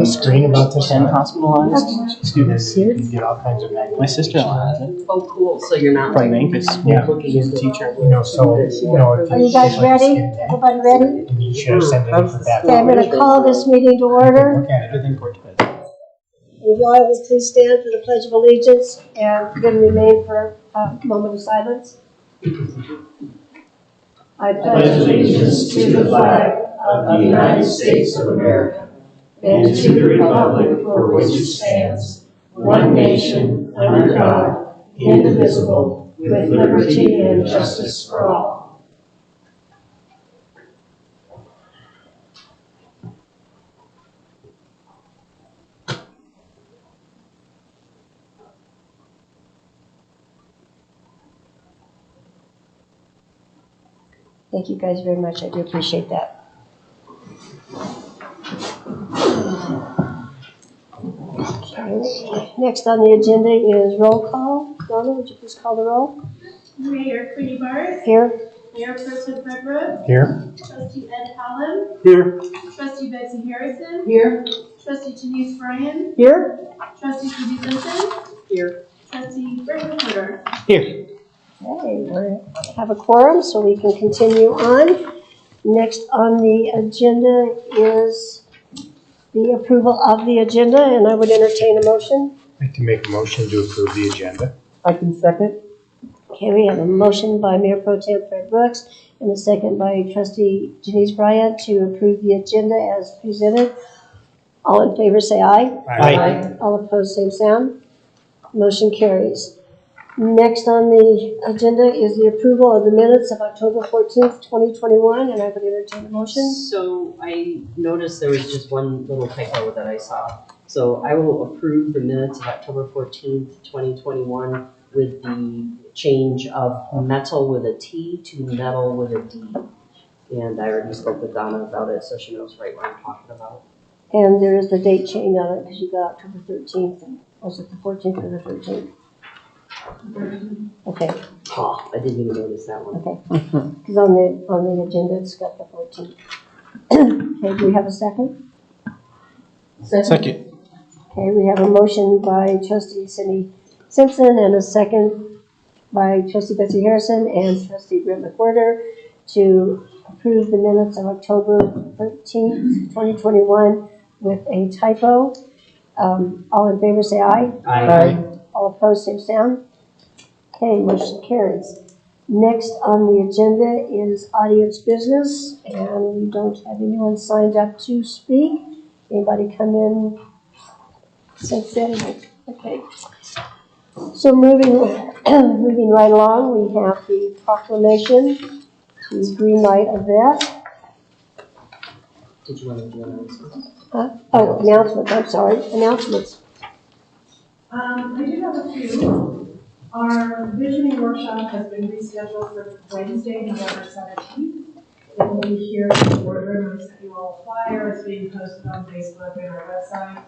screen about this? 10 hospitalized students. You can get all kinds of magazines. My sister-in-law has it. Oh, cool. So you're not From like Mancos. Yeah. She's a teacher. You know, so, you know, if Are you guys like ready? skin tag, Everybody ready? and you should have sent it in for that. Okay, I'm going to call this meeting to order. Look at it. Everything Cortez. If you all will please stand for the Pledge of Allegiance and then remain for a moment of silence. I pledge allegiance to the flag of the United States of America and to the republic for which it stands, one nation, under God, indivisible, with liberty and justice for all. Thank you guys very much. I do appreciate that. Okay. Next on the agenda is roll call. Donna, would you please call the roll? Mayor Queenie Bars. Here. Mayor Person Fred Brooks. Here. Trustee Ed Hallam. Here. Trustee Betsy Harrison. Here. Trustee Denise Bryan. Here. Trustee Judy Simpson. Here. Trustee Britt McWhorter. Here. Okay, we have a quorum, so we can continue on. Next on the agenda is the approval of the agenda, and I would entertain a motion. I'd like to make a motion to approve the agenda. I can second. Okay, we have a motion by Mayor Pro Tem Fred Brooks and a second by Trustee Denise Bryant to approve the agenda as presented. All in favor say aye. Aye. All opposed, same sound. Motion carries. Next on the agenda is the approval of the minutes of October 14th, 2021, and I would entertain a motion. So I noticed there was just one little typo that I saw. So I will approve the minutes of October 14th, 2021 with the change of metal with a T to metal with a D. And I already spoke with Donna about it, so she knows right what I'm talking about. And there is the date change on it because you got October 13th. And was it the 14th or the 13th? Okay, Oh, I didn't even notice that one. okay. Because on the agenda it's got the 14th. Okay, do we have a second? Second. Okay, we have a motion by Trustee Cindy Simpson and a second by Trustee Betsy Harrison and Trustee Britt McWhorter to approve the minutes of October 13th, 2021 with a typo. All in favor say aye. Aye. All opposed, same sound. Okay, motion carries. Next on the agenda is audience business, and we don't have anyone signed up to speak. Anybody come in since then? Okay. So moving right along, we have the proclamation, the green light of that. Did you want to do announcements? Oh, announcements, I'm sorry, announcements. I do have a few. Our visioning workshop has been rescheduled for Wednesday, November 17th. It will be here in the boardroom. I sent you all a flyer. It's being posted on Facebook and our website.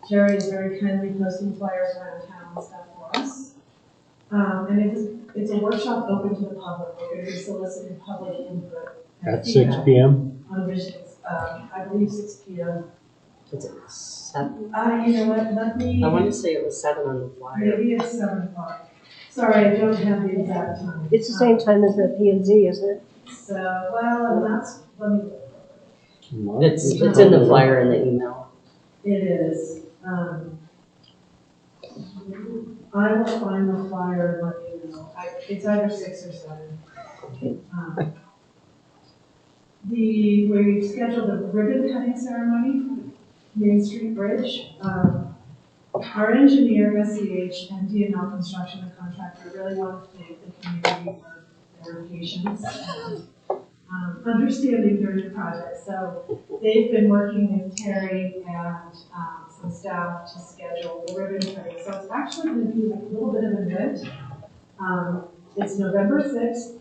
Jerry is very kindly posting flyers around town and stuff for us. And it's a workshop open to the public. We're going to be soliciting public input. At 6 p.m. On visions. I believe 6 p.m. Is it 7? You know what? Let me. I want to say it was 7 on the flyer. Maybe it's 7 o'clock. Sorry, I don't have the exact time. It's the same time as the P&Z, isn't it? So, well, and that's, let me. It's in the flyer in the email. It is. I will find the flyer and let you know. It's either 6 or 7. We scheduled a ribbon cutting ceremony for the Main Street Bridge. Our engineer, SCH, and DNL Construction, the contractor, really want to thank the community for their patience and understanding during the project. So they've been working with Terry and some staff to schedule the ribbon cutting. So it's actually going to be like a little bit of an event. It's November 6th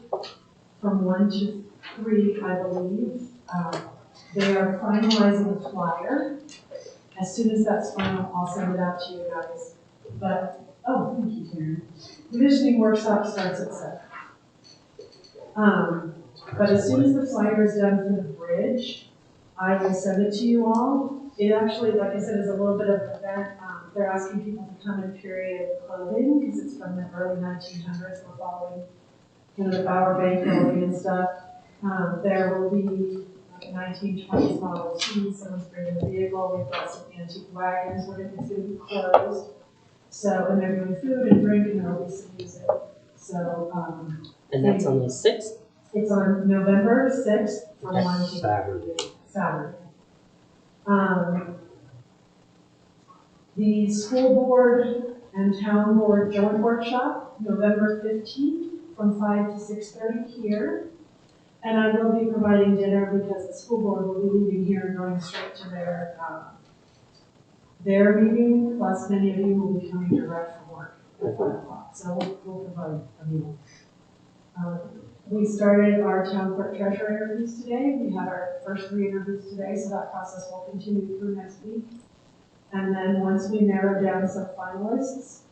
from 1 to 3, I believe. They are finalizing the flyer. As soon as that's final, I'll send it out to you guys. But, oh, thank you, Karen. The visioning workshop starts at 7. But as soon as the flyer is done for the bridge, I will send it to you all. It actually, like I said, is a little bit of an event. They're asking people to come in period clothing because it's from the early 1900s. We're following kind of the Bower Bay clothing and stuff. There will be like a 1920s Model T. Someone's bringing a vehicle. We've got some antique wagons. It's going to be closed. So, and they're doing food and drink, and there will be some music. So, And that's on the 6th? it's on November 6th from 1 to Saturday. The school board and town board joint workshop, November 15th from 5 to 6:30 here. And I will be providing dinner because the school board will be leaving here and going straight to their meeting, plus many of you will be coming direct from work at 5 o'clock. So we'll provide a meal. We started our town clerk treasurer interviews today. We had our first 3 interviews today, so that process will continue through next week. And then once we narrow down some finalists,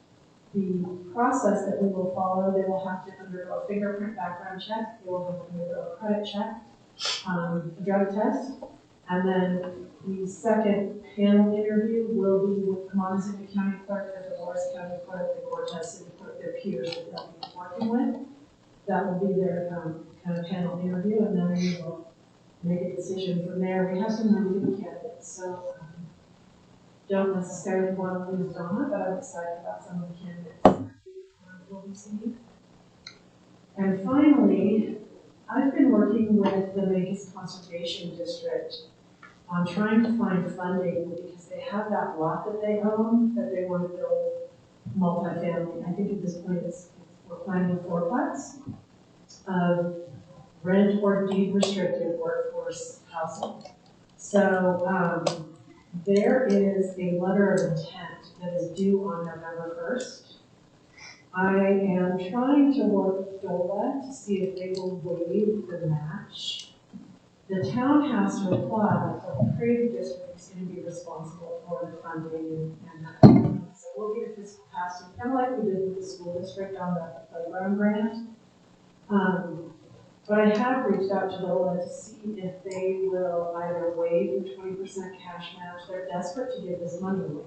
the process that we will follow, they will have to undergo a fingerprint background check, they will have to undergo a credit check, a drug test, and then the second panel interview will be with the Montezuma County Clerk, the Dolores County Clerk, the Cortez City Clerk, their peers that they'll be working with. That will be their kind of panel interview, and then we will make a decision from there. We have some really good candidates, so don't necessarily want to lose Donna, but I'm excited about some of the candidates we'll be seeing. And finally, I've been working with the Mancos Conservation District on trying to find funding because they have that lot that they own that they want to build multifamily. I think at this point we're planning a fourplex of rent or deed restricted workforce housing. So there is a letter of intent that is due on November 1st. I am trying to work with DOLA to see if they will waive the match. The town has to apply, but the creative district is going to be responsible for the funding and that. So we'll get this passed, kind of like we did with the school district on the playground grant. But I have reached out to DOLA to see if they will either waive the 20% cash match. They're desperate to give this money away,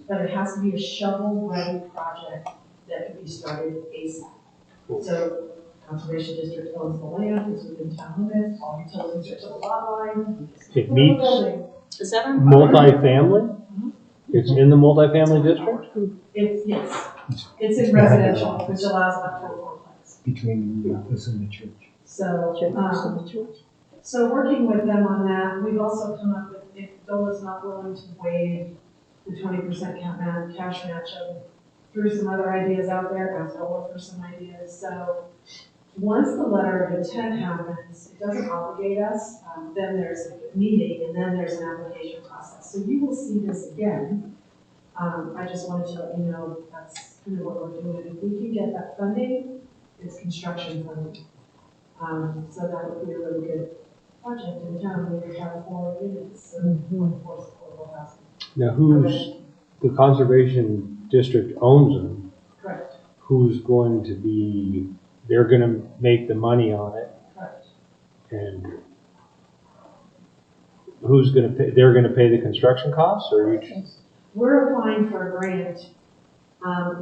but it has to be a shovel-ready project that can be started ASAP. So Conservation District owns the land, it's within town limits, all utilities are to the lot line. It meets Is that on? multifamily? It's in the multifamily district? Yes, it's in residential, which allows up to a fourplex. Between the office and the church. So working with them on that, we've also come up with, if DOLA's not willing to waive the 20% cash match, threw some other ideas out there, asked DOLA for some ideas. So once the letter of intent happens, it doesn't obligate us, then there's a meeting, and then there's an application process. So you will see this again. I just wanted to let you know that's kind of what we're doing. If we can get that funding, it's construction funding. So that would be a really good project in town. We would have 4 units and workforce affordable housing. Now the conservation district owns them? Correct. Who's going to be, they're going to make the money on it? Correct. And who's going to pay, they're going to pay the construction costs, or you? We're applying for a grant.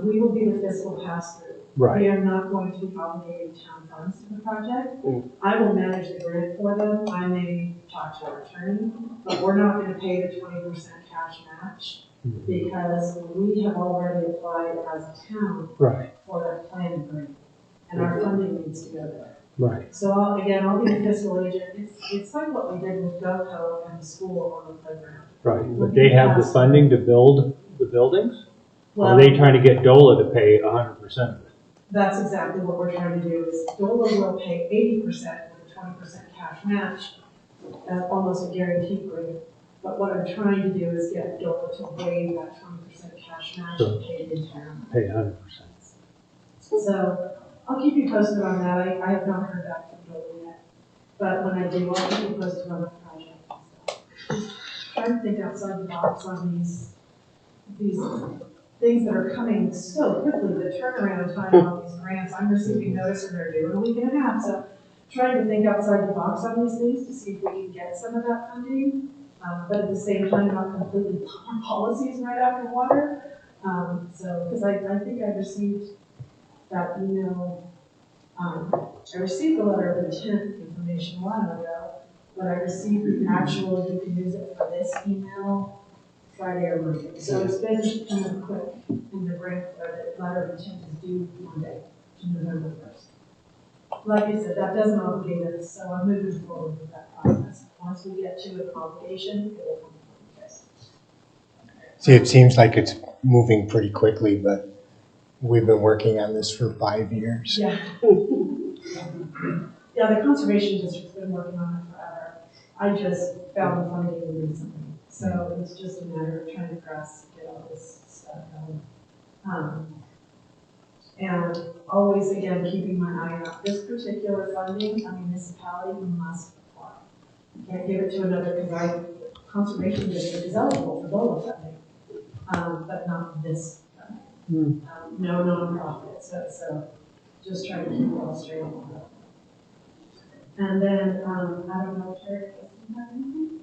We will be the fiscal pass-through. Right. We are not going to be obligating town funds to the project. I will manage the grant for them. I may talk to our attorney, but we're not going to pay the 20% cash match because we have already applied as a town for that planning grant, and our funding needs to go there. Right. So I'll be the fiscal agent. It's like what we did with GoCo and the school on the playground. Right, but they have the funding to build the buildings? Or Well, are they trying to get DOLA to pay 100% of it? that's exactly what we're trying to do. Is DOLA will pay 80% with a 20% cash match, almost a guaranteed grant. But what I'm trying to do is get DOLA to waive that 20% cash match and pay it entirely. Pay 100%. So I'll keep you posted on that. I have not heard back from DOLA yet, but when I do, I'll keep you posted on the project. Just trying to think outside the box on these things that are coming so quickly. The turnaround time on these grants, I'm receiving notice and they're due in a week and a half. So trying to think outside the box on these things to see if we can get some of that funding. but at the same time, not completely pump our policies right after water. So, because I think I received that email, I received the letter of intent information a while ago, but I received the actual, you can use it for this email Friday or Monday. So it's been kind of quick in the break, or the letter of intent is due Monday, November 1st. Like I said, that doesn't obligate us, so I'm moving forward with that process. Once we get to an obligation, it will come from you guys. See, it seems like it's moving pretty quickly, but we've been working on this for 5 years. Yeah. Yeah, the conservation district's been working on it forever. I just found the funding recently. So it's just a matter of trying to get all this stuff going. And always, again, keeping my eye out. This particular funding, a municipality must apply. You can't give it to another because conservation district is eligible for DOLA funding, but not this funding. No nonprofit. So just trying to keep it all straight on that. And then, I don't know if Terry, does you have anything?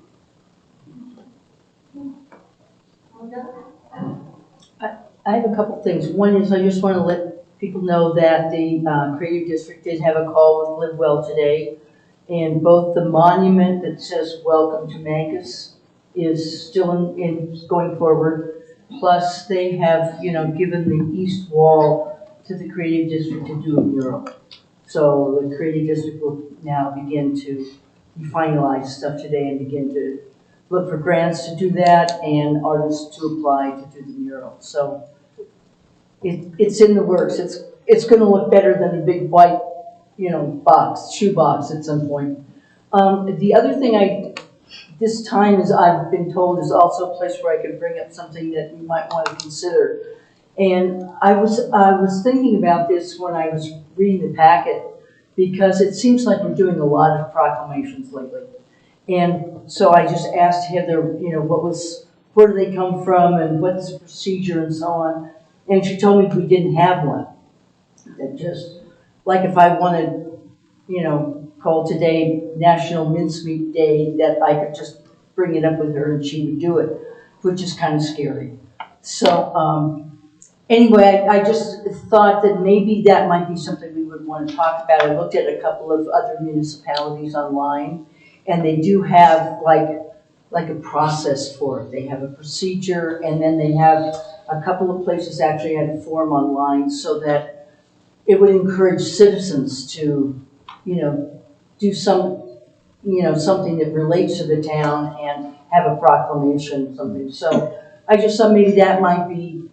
I have a couple things. One is I just want to let people know that the Creative District did have a call with Live Well today, and both the monument that says "Welcome to Mancos" is still in going forward. Plus, they have given the east wall to the Creative District to do a mural. So the Creative District will now begin to finalize stuff today and begin to look for grants to do that and artists to apply to do the mural. So it's in the works. It's going to look better than a big white, shoebox at some point. The other thing this time is I've been told is also a place where I could bring up something that you might want to consider. And I was thinking about this when I was reading the packet, because it seems like we're doing a lot of proclamations lately. And so I just asked Heather, where do they come from and what's the procedure and so on. And she told me we didn't have one. That just, like if I wanted, call today National Mincemeat Day, that I could just bring it up with her and she would do it, which is kind of scary. So anyway, I just thought that maybe that might be something we would want to talk about. I looked at a couple of other municipalities online, and they do have like a process for it. They have a procedure, and then they have a couple of places actually had a form online so that it would encourage citizens to, do something that relates to the town and have a proclamation, something. So I just thought maybe that might be,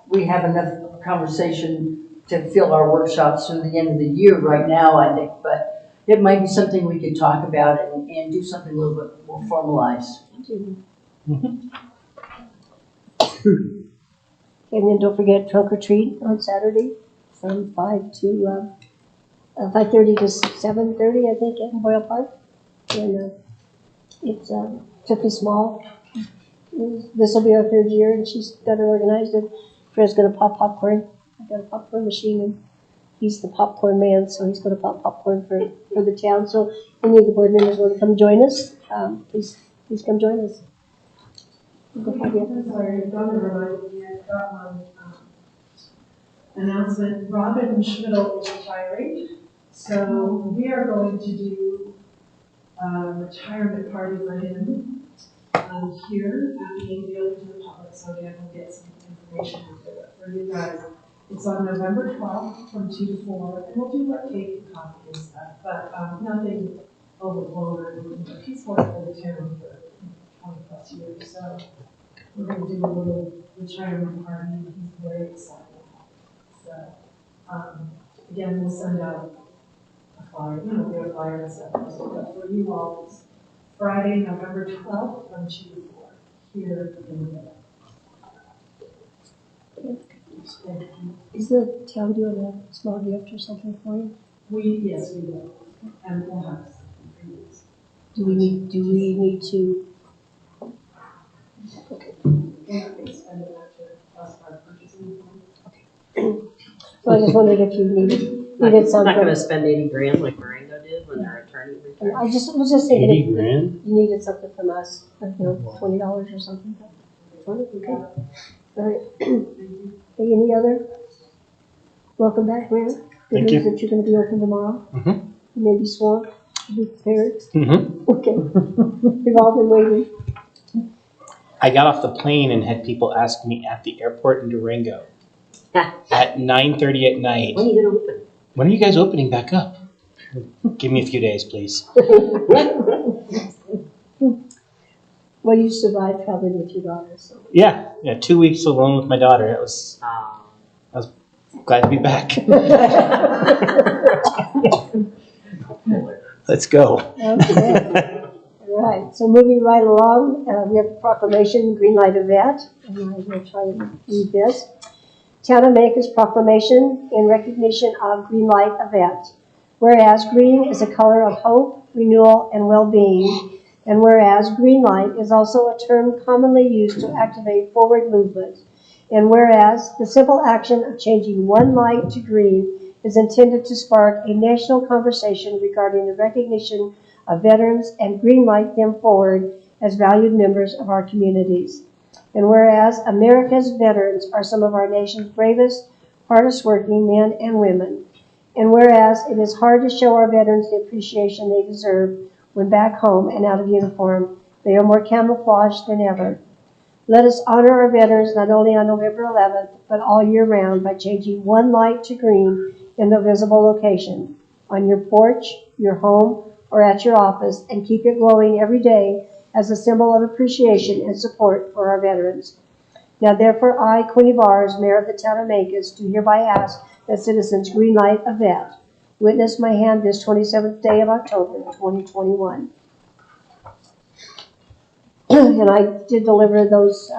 we have enough conversation to fill our workshops through the end of the year right now, I think, but it might be something we could talk about and do something a little bit more formalized. And then don't forget trunk or treat on Saturday from 5 to 5:30 to 7:30, I think, at Boyle Park. And it's Tiffany Small. This will be our 3rd year, and she's got it organized. And Fred's going to pop popcorn. I've got a popcorn machine, and he's the popcorn man, so he's going to pop popcorn for the town. So any of the board members want to come join us, please come join us. Go ahead, yeah. I'm sorry, Donna reminded me, I got one announcement. Robin Schmidl is retiring, so we are going to do a retirement party for him here at the open to the public, so again, we'll get some information after that for you guys. It's on November 12th from 2 to 4, and we'll do like cake and coffee and stuff, but nothing overblown or anything, but he's worked for the town for 20 plus years, so we're going to do a little retirement party, and he's very excited. So, again, we'll send out a flyer, get a flyer and stuff, but for you all, it's Friday, November 12th from 2 to 4, here in the Is the town doing a small gift or something for you? Yes, we will, and we'll have something for you. Do we need to? Okay. Yeah, they spend it after us our purchasing. So I just wondered if you needed Not some. going to spend $80,000 like Marengo did when their attorney resigned. I was just thinking. 80 if grand? You needed something from us, like, $20 or something. 20, okay. All right. Hey, any other? Welcome back, Grant. Good Thank news you. that you're gonna be open tomorrow. Mhm. You may be swamped, be prepared. Mm-hmm. Okay. We've all been waiting. I got off the plane and had people ask me at the airport in Durango at 9:30 at night, When are you gonna open? when are you guys opening back up? Give me a few days, please. Well, you survived traveling with your daughter, so. Yeah, 2 weeks alone with my daughter. It was glad to be back. Let's go. Okay. All right, so moving right along, we have a proclamation, green light event, and I will try and read this. Town of Mancos proclamation in recognition of green light event. Whereas green is a color of hope, renewal, and well-being, and whereas green light is also a term commonly used to activate forward movement, and whereas the simple action of changing one light to green is intended to spark a national conversation regarding the recognition of veterans and greenlight them forward as valued members of our communities. And whereas America's veterans are some of our nation's bravest, hardest working men and women. And whereas it is hard to show our veterans the appreciation they deserve when back home and out of uniform, they are more camouflaged than ever. Let us honor our veterans not only on November 11th, but all year round by changing one light to green in the visible location, on your porch, your home, or at your office, and keep it glowing every day as a symbol of appreciation and support for our veterans. Now therefore I, Queenie Bars, Mayor of the Town of Mancos, do hereby ask that citizens greenlight a vet. Witness my hand this 27th day of October, 2021. And I did deliver those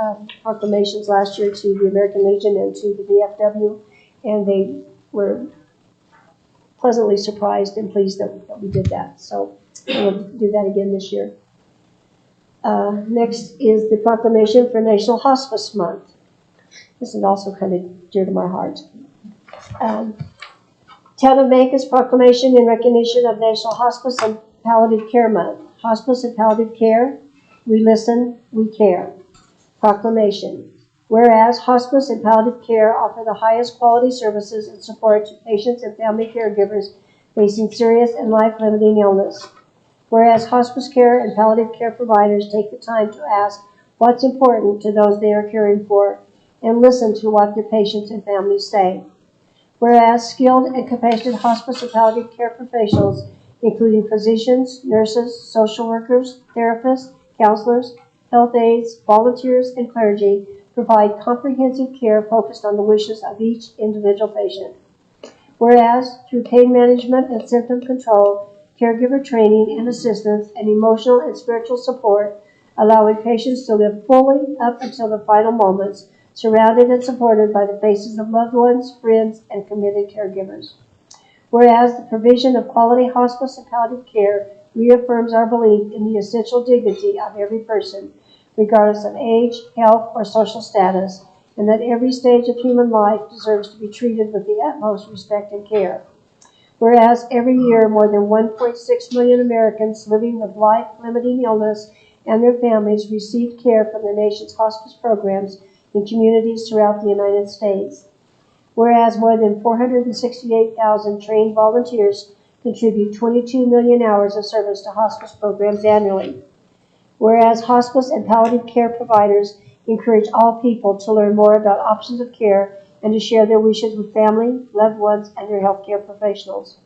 proclamations last year to the American Legion and to the VFW, and they were pleasantly surprised and pleased that we did that. So we'll do that again this year. Next is the proclamation for National Hospice Month. This is also kind of dear to my heart. Town of Mancos proclamation in recognition of National Hospice and Palliative Care Month. Hospice and palliative care, we listen, we care. Proclamation. Whereas hospice and palliative care offer the highest quality services and support to patients and family caregivers facing serious and life-limiting illness. Whereas hospice care and palliative care providers take the time to ask what's important to those they are caring for and listen to what their patients and families say. Whereas skilled and compassionate hospice and palliative care professionals, including physicians, nurses, social workers, therapists, counselors, health aides, volunteers, and clergy, provide comprehensive care focused on the wishes of each individual patient. Whereas, through pain management and symptom control, caregiver training and assistance, and emotional and spiritual support, allowing patients to live fully up until the final moments, surrounded and supported by the faces of loved ones, friends, and committed caregivers. Whereas the provision of quality hospice and palliative care reaffirms our belief in the essential dignity of every person, regardless of age, health, or social status, and that every stage of human life deserves to be treated with the utmost respect and care. Whereas every year more than 1.6 million Americans living with life-limiting illness and their families receive care from the nation's hospice programs in communities throughout the United States. Whereas more than 468,000 trained volunteers contribute 22 million hours of service to hospice programs annually. Whereas hospice and palliative care providers encourage all people to learn more about options of care and to share their wishes with family, loved ones, and their healthcare professionals.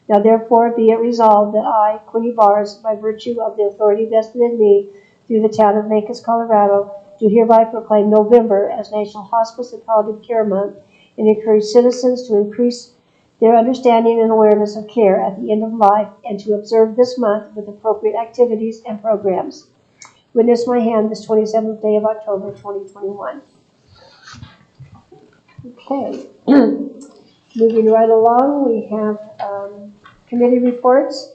Now therefore be it resolved that I, Queenie Bars, by virtue of the authority vested in me through the Town of Mancos, Colorado, do hereby proclaim November as National Hospice and Palliative Care Month and encourage citizens to increase their understanding and awareness of care at the end of life and to observe this month with appropriate activities and programs. Witness my hand this 27th day of October, 2021. Okay. Moving right along, we have committee reports.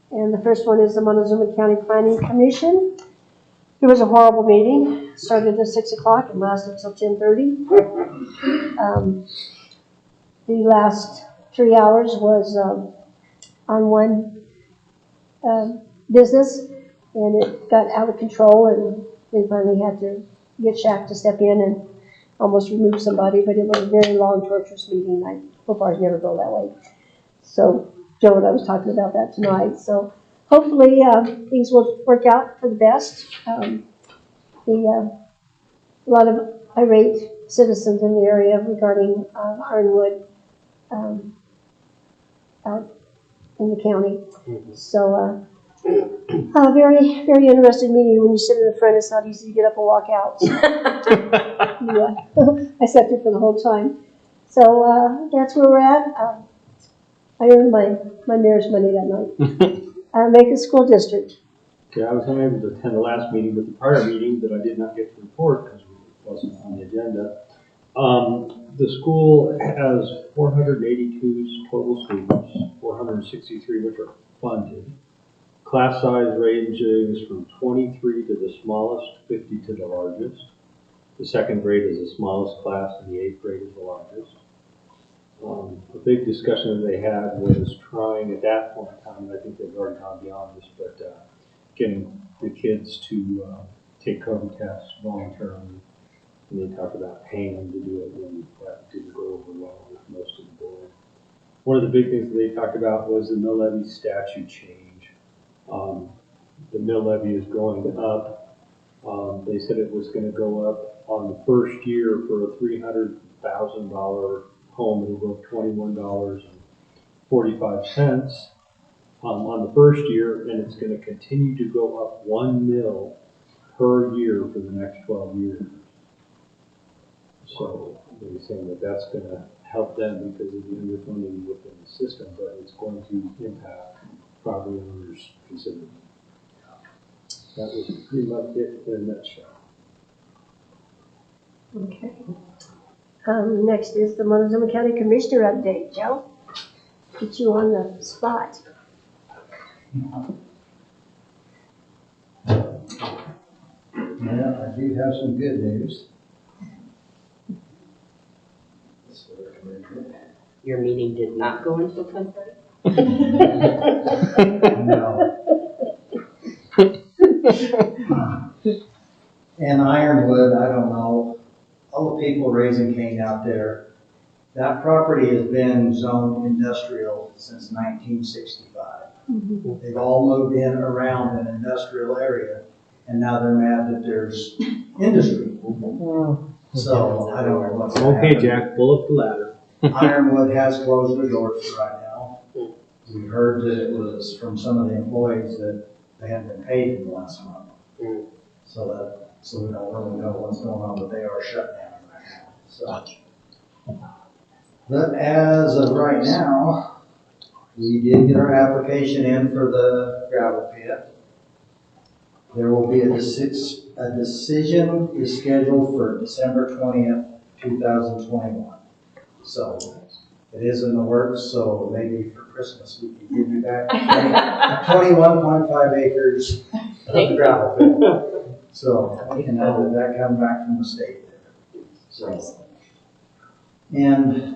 And the first one is the Montezuma County Planning Commission. It was a horrible meeting. It started at 6 o'clock and lasted until 10:30. The last 3 hours was on one business, and it got out of control, and we finally had to get Shaq to step in and almost remove somebody, but it was a very long, torturous meeting. I hope ours never go that way. So Joe and I was talking about that tonight. So hopefully things will work out for the best. A lot of irate citizens in the area regarding Ironwood out in the county. So a very, very interesting meeting. When you sit in the front, it's not easy to get up and walk out. So, I sat there for the whole time. So that's where we're at. I earned my mayor's money that night. Macon School District. Okay, I was unable to attend the last meeting, but the prior meeting that I did not get to report because it wasn't on the agenda. The school has 482 total students, 463 which are funded. Class size ranges from 23 to the smallest, 50 to the largest. The second grade is the smallest class, and the 8th grade is the largest. A big discussion that they had was trying at that point in time, and I think they've already gone beyond this, but getting the kids to take COVID tests voluntarily. And they talked about paying them to do it, and that didn't go over well with most of the board. One of the big things that they talked about was the mill levy statute change. The mill levy is going up. They said it was going to go up on the first year for a $300,000 home. It'll go up $21.45 on the first year, and it's going to continue to go up 1 mil per year for the next 12 years. So they're saying that that's going to help them because of the underfunding within the system, but it's going to impact property owners considerably. That was pretty much it in a nutshell. Okay. Next is the Montezuma County Commissioner update. Joe, get you on the spot. Yeah, I do have some good news. Your meeting did not go until 10:30? No. In Ironwood, I don't know, all the people raising cane out there, that property has been zoned industrial since 1965. Mm-hmm. They've all moved in around an industrial area, and now they're mad that there's industry. So I don't know what's going to Okay, happen. Jack, pull up the ladder. Ironwood has closed their doors for right now. We heard that it was from some of the employees that they hadn't been paid for the last month. So we don't really know what's going on, but they are shut down right now. So, but as of right now, we did get our application in for the gravel pit. There will be a decision is scheduled for December 20th, 2021. So it is in the works, so maybe for Christmas we can give you back 21.5 acres of gravel pit. So we can have that come back from the state there. So, and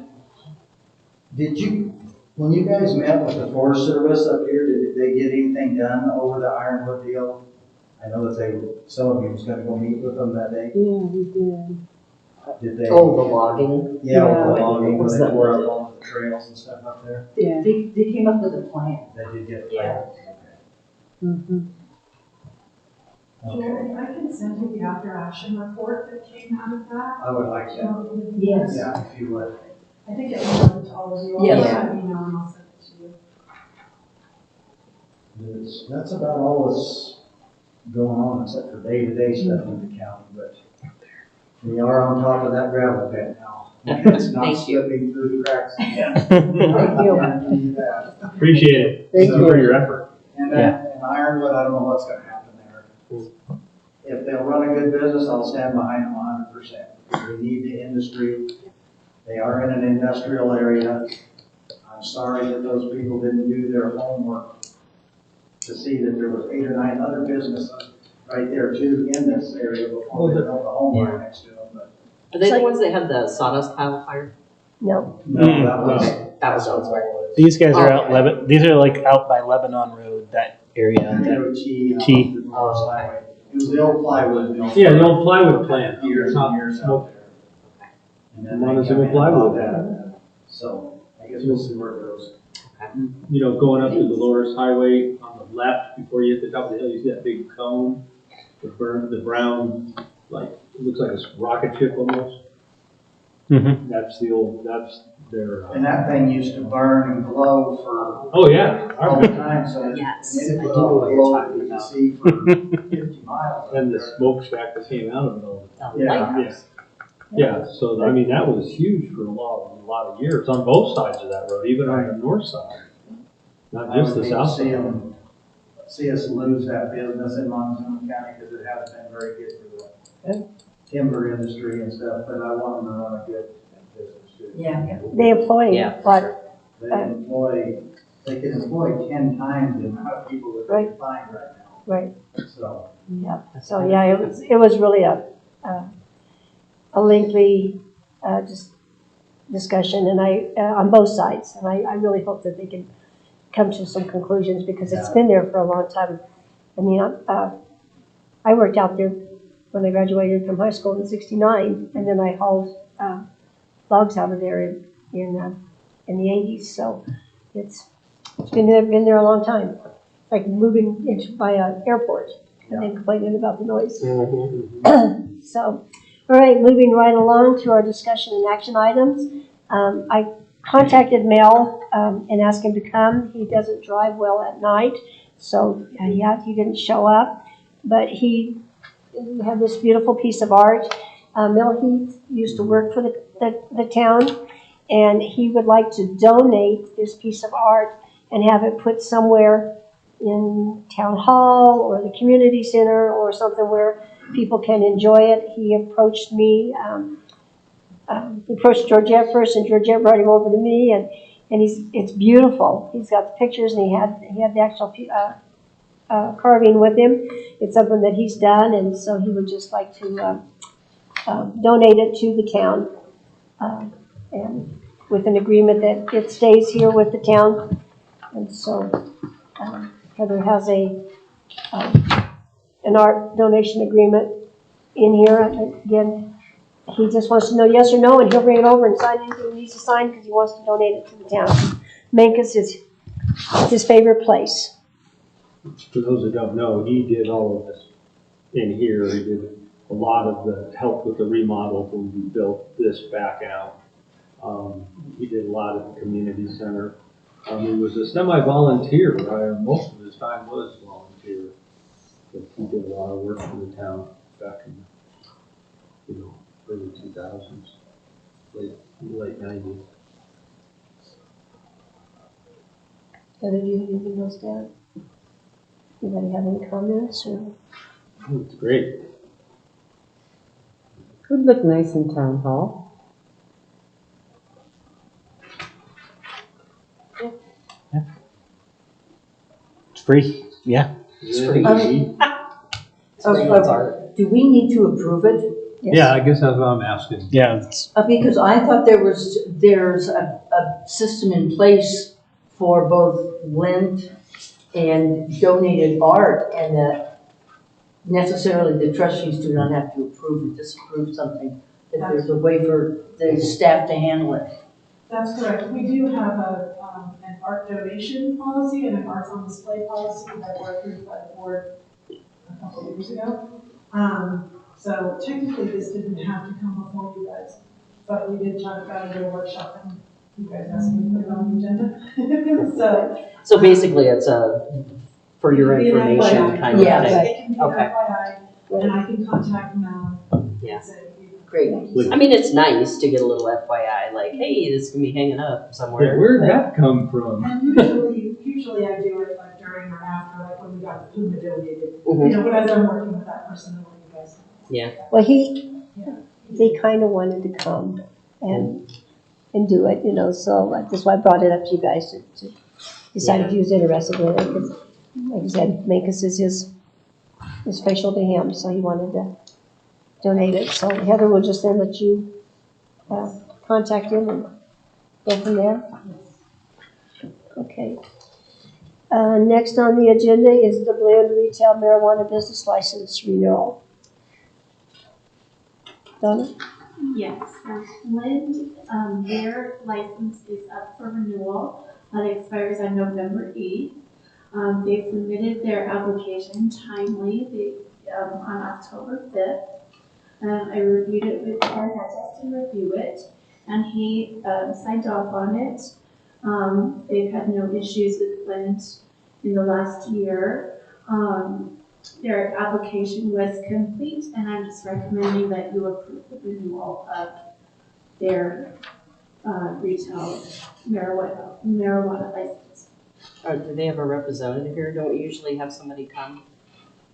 when you guys met with the Forest Service up here, did they get anything done over the Ironwood deal? I know that some of you was gonna go meet with them that day. Yeah, we did. Did they? Oh, the logging? Yeah, Yeah. the logging, where Was they that tore what up it- all the trails and stuff up there. Yeah. They came up with a plan. They did get a Yeah. plan. Mm-hmm. Okay. Joel, I can send you the after action report that came out of that. I would like that. Yes. Yeah, if you would. I think it was to all of you. I'll Yes. let me know and I'll send it to you. That's about all that's going on except for day-to-day stuff in the county, but we are on top of that gravel pit now. It's not Thank you. slipping through the cracks again. Thank you. Appreciate it. Thank you for your effort. And that, in Ironwood, I don't know what's gonna happen there. If they'll run a good business, I'll stand behind them 100%. We need the industry. They are in an industrial area. I'm sorry that those people didn't do their homework to see that there was 8 or 9 other businesses right there too in this area before they built a home right next to them. But Are they the ones that had the sawdust pile fire? No. no, that was That was elsewhere. These guys are Oh, out okay. These are like out by Lebanon Road. That area out there. T. T. The North Highway. It was the old plywood mill. Yeah, the old plywood plant. Years and years out there. And then they Montezuma come in and plywood. bought that. So I guess we'll see where it goes. You know, going up to Dolores Highway on the left before you hit the top of the hill, you see that big cone, the brown, like, it looks like a rocket ship almost. Mm-hmm. That's their, And that thing used to burn and glow for oh, yeah. all the time, so it Yes, it I put do know off what the you're glow talking that you about. see for 50 miles. And the smokestack that came out of it all the time. The Yeah. lighthouse. Yeah, so, I mean, that was huge for a lot of years, on both sides of that road, even on the north side. Not I just would the hate to south side. see us lose that business in Montezuma County because it has been very good for the timber industry and stuff, but I want them to run a good business too. Yeah. They employ, Yeah, for but, sure. They can employ 10 times the amount of people that they can find right now, right, so. yeah. So, yeah, it was really a lengthy, discussion, and on both sides, and I really hope that they can come to some conclusions, because it's been there for a long time. I mean, I worked out there when I graduated from high school in '69, and then I hauled logs out of there in the '80s. So it's been there a long time. It's like moving by an airport and then complaining about the noise. So, all right, moving right along to our discussion and action items. I contacted Mel and asked him to come. He doesn't drive well at night, so he didn't show up. But he had this beautiful piece of art. Mel Heath used to work for the town, and he would like to donate this piece of art and have it put somewhere in town hall or the community center or something where people can enjoy it. He approached me. He approached Georgette first, and Georgette brought him over to me, and it's beautiful. He's got the pictures, and he had the actual carving with him. It's something that he's done, and so he would just like to donate it to the town, and with an agreement that it stays here with the town. And so Heather has an art donation agreement in here. Again, he just wants to know yes or no, and he'll bring it over and sign anything he needs to sign because he wants to donate it to the town. Mancos is his favorite place. For those that don't know, he did all of this in here. He did a lot of the help with the remodel when we built this back out. He did a lot at the community center. He was a semi-volunteer. Most of his time was volunteer. But he did a lot of work for the town back in, early 2000s, late 90s. Heather, do you have anything else to add? Anybody have any comments? Or? It's great. Would look nice in town hall. It's free. Yeah. It's free. It's pretty much art. Do we need to approve it? Yes. Yeah, I guess that's what I'm asking. Yeah. It's, Because I thought there's a system in place for both lent and donated art, and that necessarily the trustees do not have to approve or disapprove something, that there's a way for the staff to handle it. That's correct. We do have an art donation policy and an arts on display policy that were approved by the board a couple of years ago. So technically this didn't have to come before you guys, but we did talk about it at a workshop and you guys asked me to put it on the agenda. So basically, it's for your It can be an information FYI. kind of Yeah, thing. It can be an Okay. FYI, and I can contact Mel. Yeah. And say, Great. I mean, it's nice to get a little FYI, like, hey, this can be hanging up somewhere. Yeah, where'd that come from? And usually I do it like during or after, like when we got the Puma donated. Mhm. But as I'm working with that person, and you guys. Yeah. Well, they kind of wanted to come and do it, so that's why I brought it up to you guys to decide if he was interested in it, because, like I said, Mancos is his facial to him, so he wanted to donate it. So Heather will just then let you contact him and go from there. Okay. Next on the agenda is the Blend Retail Marijuana Business License Renewal. Donna? Yes, Lind, their license is up for renewal. It expires on November 8th. They submitted their application timely, on October 5th. I reviewed it with Ken, had Justin review it, and he signed off on it. They've had no issues with Lind in the last year. Their application was complete, and I'm just recommending that you approve the renewal of their retail marijuana license. Do they have a representative here? Don't we usually have somebody come?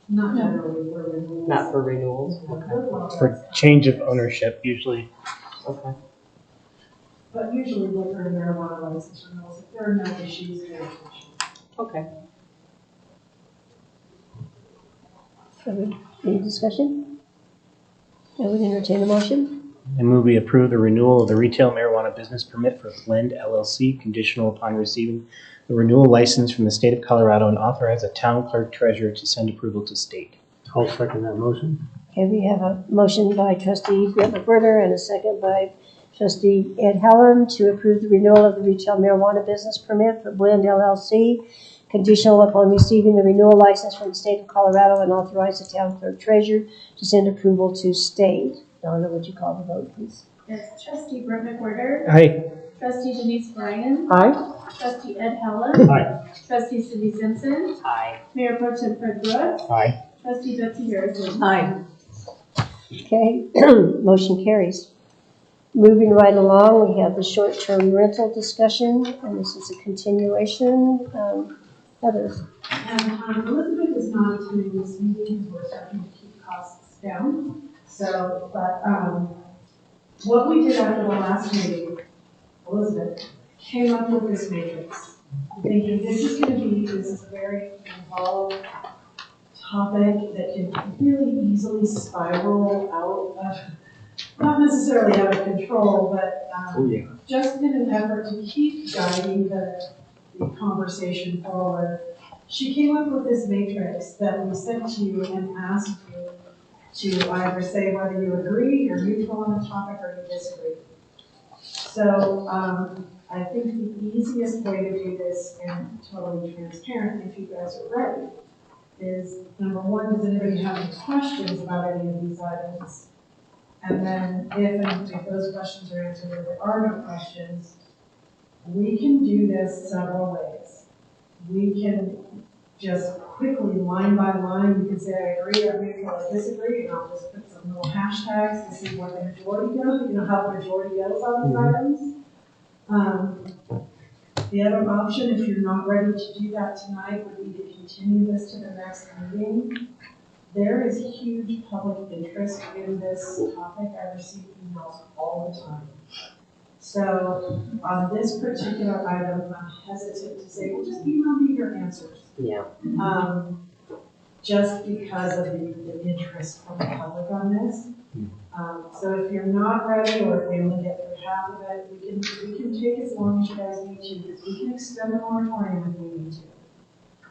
Not generally for renewals. Not for renewals? Okay. For change of ownership, usually. Okay. But usually liquor and marijuana license renewals, if there are no issues, there are no issues. Okay. Any discussion? I would entertain a motion. I move we approve the renewal of the retail marijuana business permit for Blend LLC, conditional upon receiving the renewal license from the state of Colorado, and authorize the town clerk treasurer to send approval to state. I'll second that motion. Okay, we have a motion by trustee Brett McWhirter and a second by trustee Ed Hallam to approve the renewal of the retail marijuana business permit for Blend LLC, conditional upon receiving the renewal license from the state of Colorado, and authorize the town clerk treasurer to send approval to state. Donna, would you call the vote, please? Yes, trustee Brett McWhirter. Aye. Trustee Denise Bryan. Aye. Trustee Ed Helland. Aye. Trustee Cindy Simpson. Aye. Mayor Pro Tem Fred Brooks. Aye. Trustee Betsy Harrison. Aye. Okay, motion carries. Moving right along, we have the short-term rental discussion, and this is a continuation. Heather? And Elizabeth is not attending this meeting because we're starting to keep costs down. So, but what we did after the last meeting, Elizabeth came up with this matrix, thinking this is a very involved topic that can really easily spiral out of, not necessarily out of control, but just in an effort to keep guiding the conversation forward. She came up with this matrix that we sent to you and asked you to either say whether you agree, you're neutral on the topic, or you disagree. So I think the easiest way to do this, and totally transparent if you guys are ready, is number one, does anybody have any questions about any of these items? And then if those questions are answered or there are no questions, we can do this several ways. We can just quickly, line by line, you can say, I agree, I'm neutral, I disagree, and I'll just put some little hashtags to see what the majority goes, how the majority goes on these items. The other option, if you're not ready to do that tonight, would be to continue this to the next meeting. There is huge public interest in this topic. I receive emails all the time. So on this particular item, I'm hesitant to say, well, just email me your answers. Yeah. Just because of the interest from the public on this. So if you're not ready, or if we only get through half of it, we can take as long as you guys need to, because we can extend the moratorium if we need to.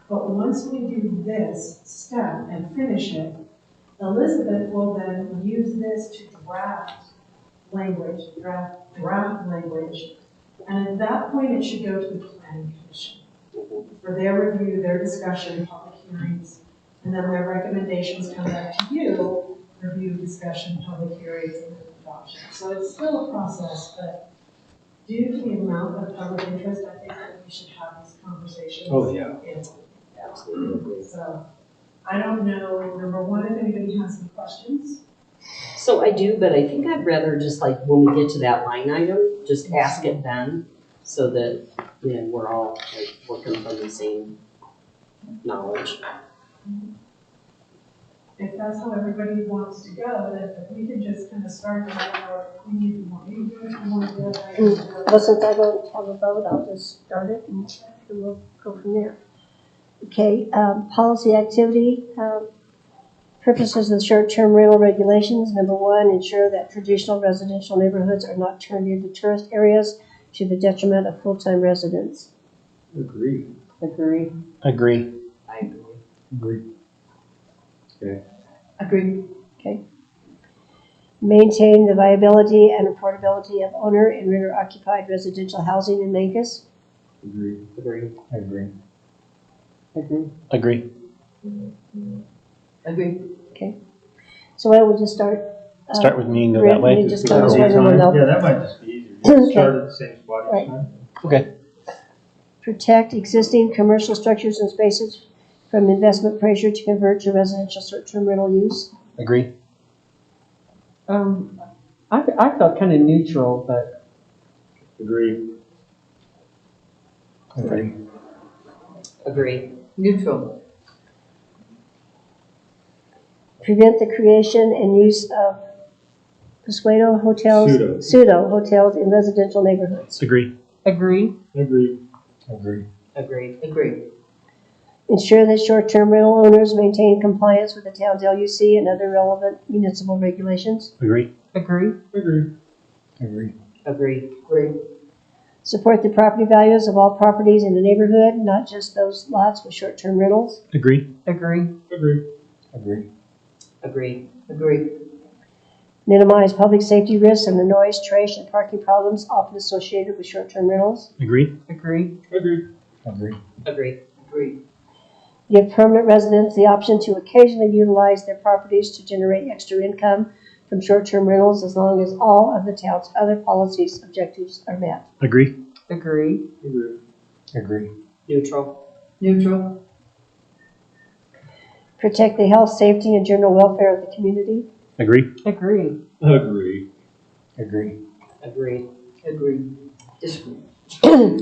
But once we do this step and finish it, Elizabeth will then use this to draft language, and at that point it should go to the planning commission for their review, their discussion, public hearings, and then their recommendations come back to you, review, discussion, public hearings, and adoption. So it's still a process, but due to the amount of public interest, I think that we should have these conversations. Oh, yeah. Absolutely. So I don't know, number one, if anybody has any questions. So I do, but I think I'd rather just like when we get to that line item, just ask it then, so that we're all like working from the same knowledge. If that's how everybody wants to go, then we can just kind of start the or we need to want you to do it, you want to do it, I can do it. Well, since I don't have a vote, I'll just start it and we'll go from there. Okay, policy activity. Purposes of short-term rental regulations. Number one, ensure that traditional residential neighborhoods are not turned into tourist areas to the detriment of full-time residents. Agree. Agree. Agree. I agree. Agree. Agree. Maintain the viability and affordability of owner and renter occupied residential housing in Mancos. Agree. Agree. Agree. Agree. Agree. Agree. So why don't we just start? Start with me and go Brent, that way. you just go this way, and then we'll know. Yeah, that might just be easier. Just Okay. start at the same spot each Right. time. Okay. Protect existing commercial structures and spaces from investment pressure to convert to residential short-term rental use. Agree. I felt kind of neutral, but Agree. Agree. Agree. Neutral. Prevent the creation and use of pseudo hotels in residential neighborhoods. Agree. agree. Agree. Agree. Agree. Agree. Ensure that short-term rental owners maintain compliance with the town's LUC and other relevant municipal regulations. Agree. Agree. Agree. Agree. Agree. Agree. Support the property values of all properties in the neighborhood, not just those lots with short-term rentals. Agree. Agree. Agree. Agree. Agree. Agree. Minimize public safety risks and the noise, trash, and parking problems often associated with short-term rentals. Agree. Agree. Agree. Agree. Agree. Agree. Give permanent residents the option to occasionally utilize their properties to generate extra income from short-term rentals as long as all of the town's other policies objectives are met. Agree. Agree. Agree. Agree. Neutral. Neutral. Protect the health, safety, and general welfare of the community. Agree. Agree. Agree. Agree. Agree. Agree. Disagree. Okay.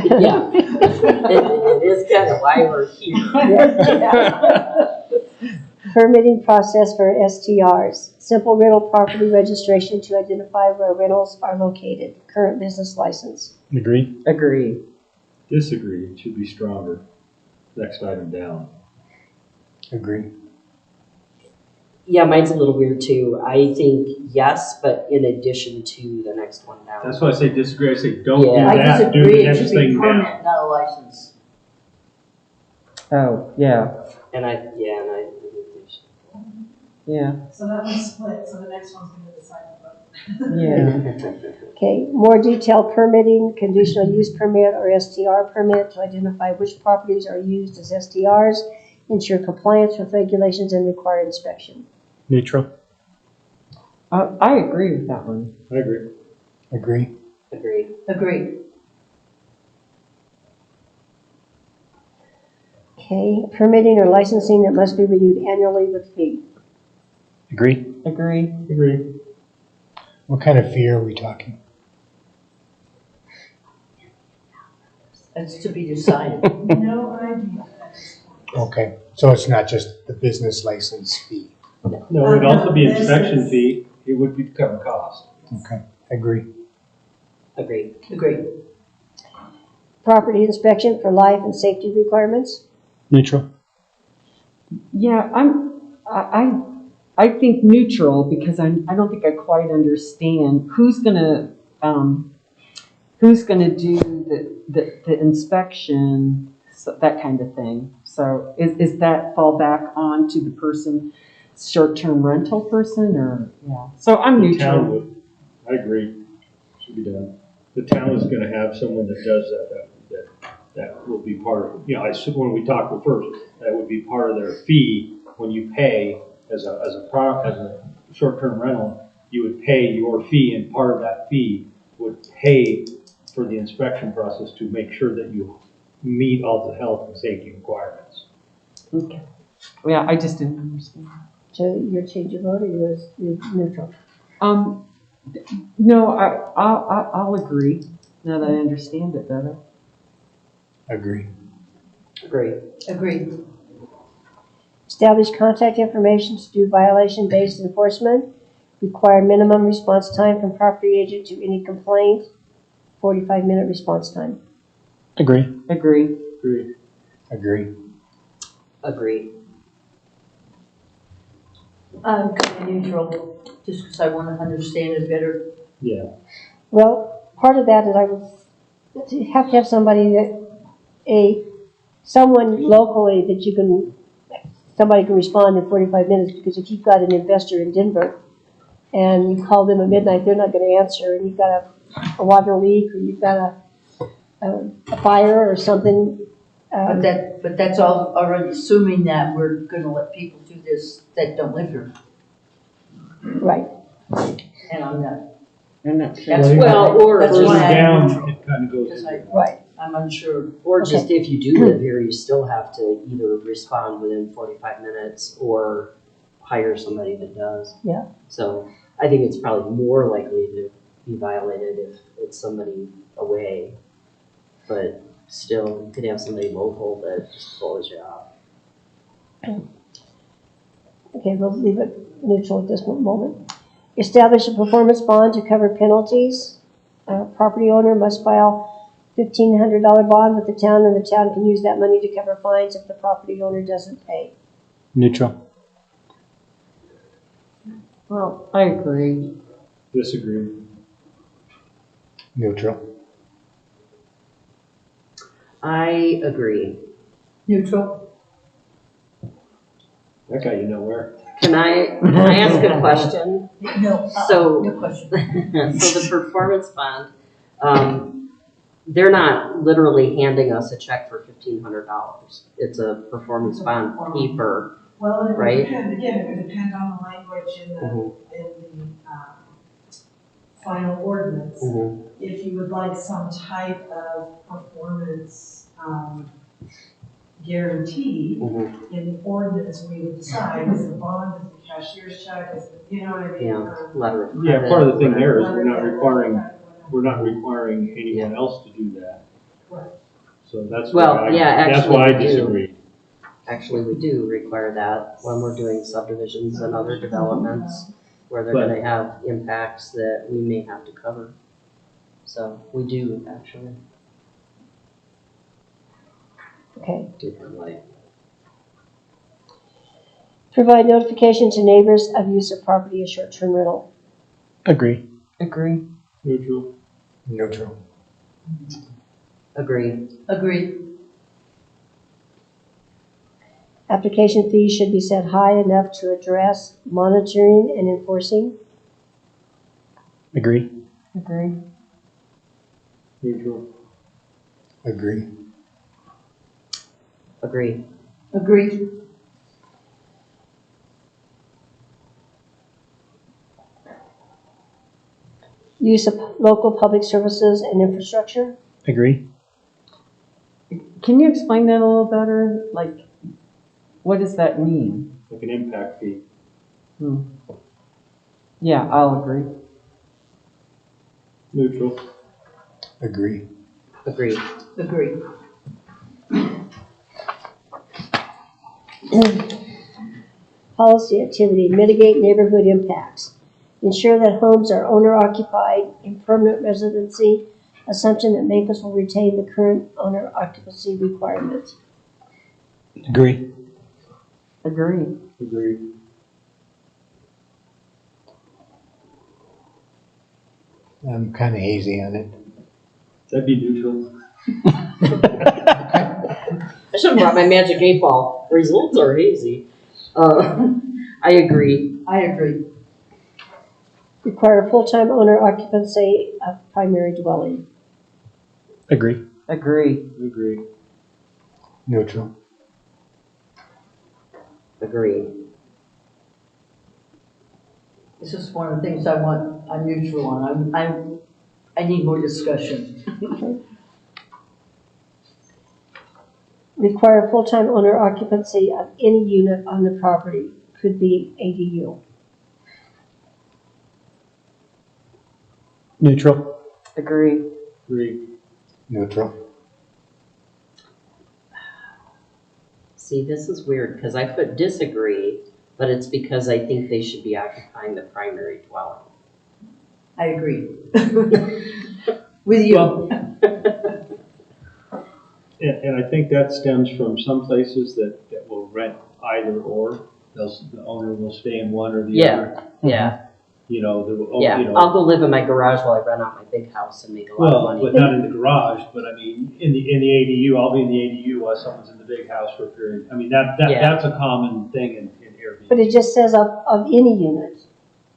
Yeah. It is kind of why we're here. Permitting process for STRs. Simple rental property registration to identify where rentals are located. Current business license. Agree. Agree. Disagree. It should be stronger. Next item down. Agree. Yeah, mine's a little weird too. I think yes, but in addition to the next one down. That's why I say disagree. I say don't Yeah. I do that. Do disagree. the It should next be thing down. permanent, not a license. Oh, yeah. And I think Yeah. So that one's split, so the next one's gonna decide the vote. Yeah. Okay, more detailed permitting, conditional use permit or STR permit to identify which properties are used as STRs, ensure compliance with regulations and require inspection. Neutral. I agree with that one. I agree. Agree. Agree. Agree. Okay, permitting or licensing that must be renewed annually with fee. Agree. Agree. Agree. What kind of fee are we talking? That's to be decided. No idea. Okay, so it's not just the business license fee. No, it'd also be This inspection is- fee. It would be to cover cost. Okay, agree. Agree. Agree. Property inspection for life and safety requirements. Neutral. Yeah, I think neutral because I don't think I quite understand who's gonna do the inspection, so that kind of thing. So is that fall back on to the person, short-term rental person, or, yeah. So I'm The town neutral. would, I agree, should be done. The town is gonna have someone that does that will be part of, you know, I assume when we talked first, that would be part of their fee when you pay as a short-term rental, you would pay your fee, and part of that fee would pay for the inspection process to make sure that you meet all the health and safety requirements. Okay. Yeah, I just didn't understand. So your change of vote or yours is neutral? No, I'll agree now that I understand it better. Agree. Agree. Agree. Establish contact information to do violation-based enforcement. Require minimum response time from property agent to any complaint. 45-minute response time. Agree. Agree. Agree. Agree. Agree. I'm kind of neutral, just because I want to understand it better. Yeah. Well, part of that is I was you have to have somebody someone locally that somebody can respond in 45 minutes, because if you've got an investor in Denver and you call them at midnight, they're not gonna answer, and you've got a water leak, or you've got a fire or something. But that's all already assuming that we're gonna let people do this that don't live here. Right. And I'm not, I'm not sure. that's Well, why, or- that's Further why I'm down, neutral, it kind of goes. because I'm unsure. Or just if you do live here, you still have to either respond within 45 minutes or hire somebody that does. Yeah. So I think it's probably more likely to be violated if it's somebody away. But still, you could have somebody local that just blows you off. Okay, we'll leave it neutral at this moment. Establish a performance bond to cover penalties. Property owner must file $1,500 bond with the town, and the town can use that money to cover fines if the property owner doesn't pay. Neutral. Well, I agree. Disagree. Neutral. I agree. Neutral? That got you nowhere. Can I ask a question? No, So- no question. So the performance bond, they're not literally handing us a check for $1,500. It's a performance bond paper. Well, it would Right. depend, again, it would depend on the language in the final ordinance. If you would like some type of performance, guarantee in the ordinance, we would decide, is the bond, is the cashier's check, is the, you know what I mean? Yeah, letter of Yeah, credit, part of the thing there is whatever. we're not requiring anyone else to do that. Right. So that's Well, why yeah, that's actually why I we do. disagree. Actually, we do require that when we're doing subdivisions and other developments where they're But- gonna have impacts that we may have to cover. So we do actually Okay. do that way. Provide notification to neighbors of use of property as short-term rental. Agree. Agree. Neutral. Neutral. Agree. Agreed. Application fees should be set high enough to address monitoring and enforcing. Agree. Agree. Neutral. Agree. Agree. Agreed. Use of local public services and infrastructure. Agree. Can you explain that a little better? Like, what does that mean? Like an impact fee. Yeah, I'll agree. Neutral. Agree. Agree. Agreed. Policy activity, mitigate neighborhood impacts. Ensure that homes are owner occupied in permanent residency. Assumption that Mancos will retain the current owner occupancy requirement. Agree. Agree. Agree. I'm kind of hazy on it. That'd be neutral. I should have brought my magic 8-ball. Results are hazy. I agree. I agree. Require full-time owner occupancy of primary dwelling. Agree. Agree. Agree. Neutral. Agree. This is one of the things I'm neutral on. I need more discussion. Require full-time owner occupancy of any unit on the property. Could be ADU. Neutral. Agree. Agree. Neutral. See, this is weird because I put disagree, but it's because I think they should be occupying the primary dwelling. I agree. With you. Well, and I think that stems from some places that will rent either or. The owner will stay in one or the other. Yeah. you know, the, Yeah, you know. I'll go live in my garage while I rent out my big house and make a lot of Well, money. but not in the garage, but I mean, in the ADU, I'll be in the ADU while someone's in the big house for a period. I mean, Yeah. that's a common thing in Airbnb. But it just says of any unit.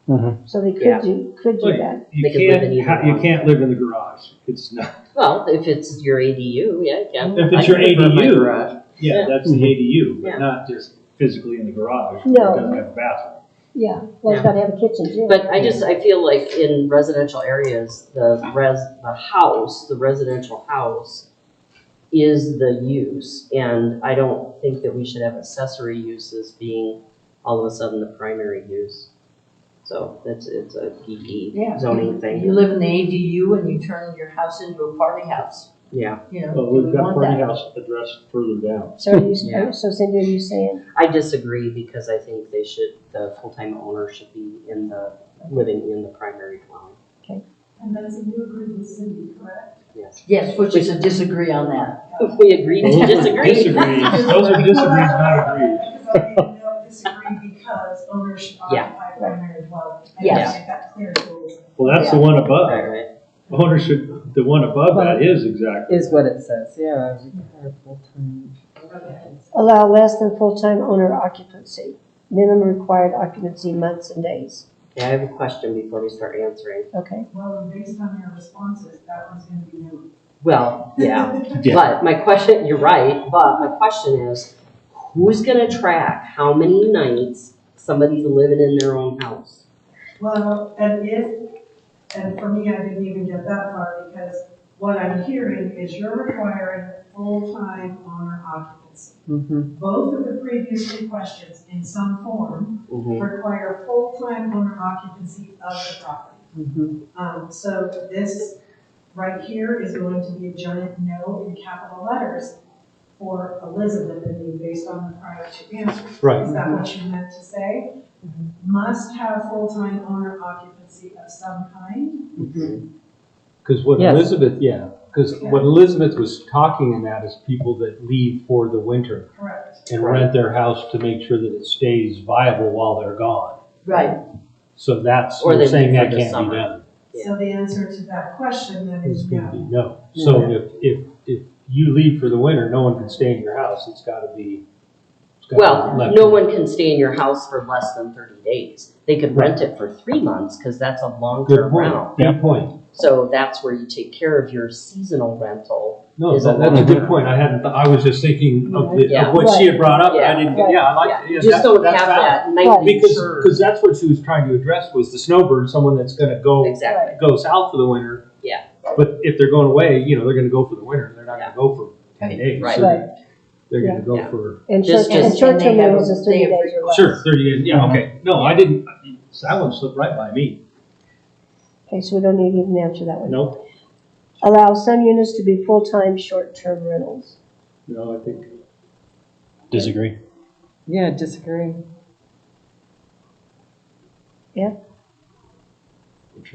Mhm. So they Yeah. could do that. You They could live in either can't, you one. can't live in the garage. It's not, Well, if it's your ADU, yeah, you can. if I it's can your live in my ADU, garage. yeah, Yeah. that's the ADU, but Yeah. not just physically in the garage. No. It doesn't have a bathroom. Yeah, well, it's Yeah. gotta have a kitchen too. But I feel like in residential areas, the residential house is the use. And I don't think that we should have accessory uses being all of a sudden the primary use. So it's a PE Yeah. zoning You thing. live in the ADU and you turn your house into a party house, Yeah, you know, Well, do we've we got want party that? house addressed further down. So Yeah. so Cindy, are you saying, I disagree because I think the full-time owner should be living in the primary dwelling. And that's, you agreed with Cindy, correct? Yes. Yes, which is a disagree on that. We agreed to disagree. Disagrees, those are disagrees, not agrees. Because I didn't know disagree because owners should Yeah. occupy primary dwelling. I Yes. gotta make that clear too. Well, that's the one above. Right, right. Ownership, the one above that is exactly. Is what it says, yeah. Require full-time. allow less than full-time owner occupancy, minimum required occupancy months and days? Okay, I have a question before we start answering. Okay, Well, based on your responses, that one's gonna be new. Well, yeah, Yeah. but my question, you're right, but my question is, who's gonna track how many nights somebody's living in their own house? Well, and for me, I didn't even get that far because what I'm hearing is you're requiring full-time owner occupancy. Mhm. Both of the previous two questions in some form Mhm. require full-time owner occupancy of the property. Mhm. So this right here is going to be a giant no in capital letters for Elizabeth and me based on the prior two answers. Right. Is that what you meant to say? Must have full-time owner occupancy of some kind? Because what Yes. what Elizabeth was talking in that is people that leave for the winter Correct. and rent their house to make sure that it stays viable while they're gone. Right. So that's, Or we're they saying leave for that the can't be summer. done. So the answer to that question then It's is gonna be no. no. So if you leave for the winter, no one can stay in your house. It's gotta be. Well, left no in- one can stay in your house for less than 30 days. They could rent it for 3 months because that's a Good long-term rental. point, good point. So that's where you take care of your seasonal rental. No, Is a that's a long- good point. I was just thinking of Yeah. what she had brought up. I Yeah. didn't, yeah, I like, Yeah, yeah, you just that's don't have valid. that nightly Because, churn. because that's what she was trying to address was the snowbird, someone that's gonna Exactly. go south for the winter. Yeah. But if they're going away, they're gonna go for the winter, they're not gonna Yeah. go for 10 days. Right. So Right. They're gonna go Yeah. for, and Just- short-term they have rentals is a 30 day of days or less. sure, 30 days, yeah, okay. No, I didn't, that one slipped right by me. Okay, so we don't need to even answer that one. Nope, Allow some units to be full-time, short-term rentals. no, I think, Disagree. Yeah, disagree.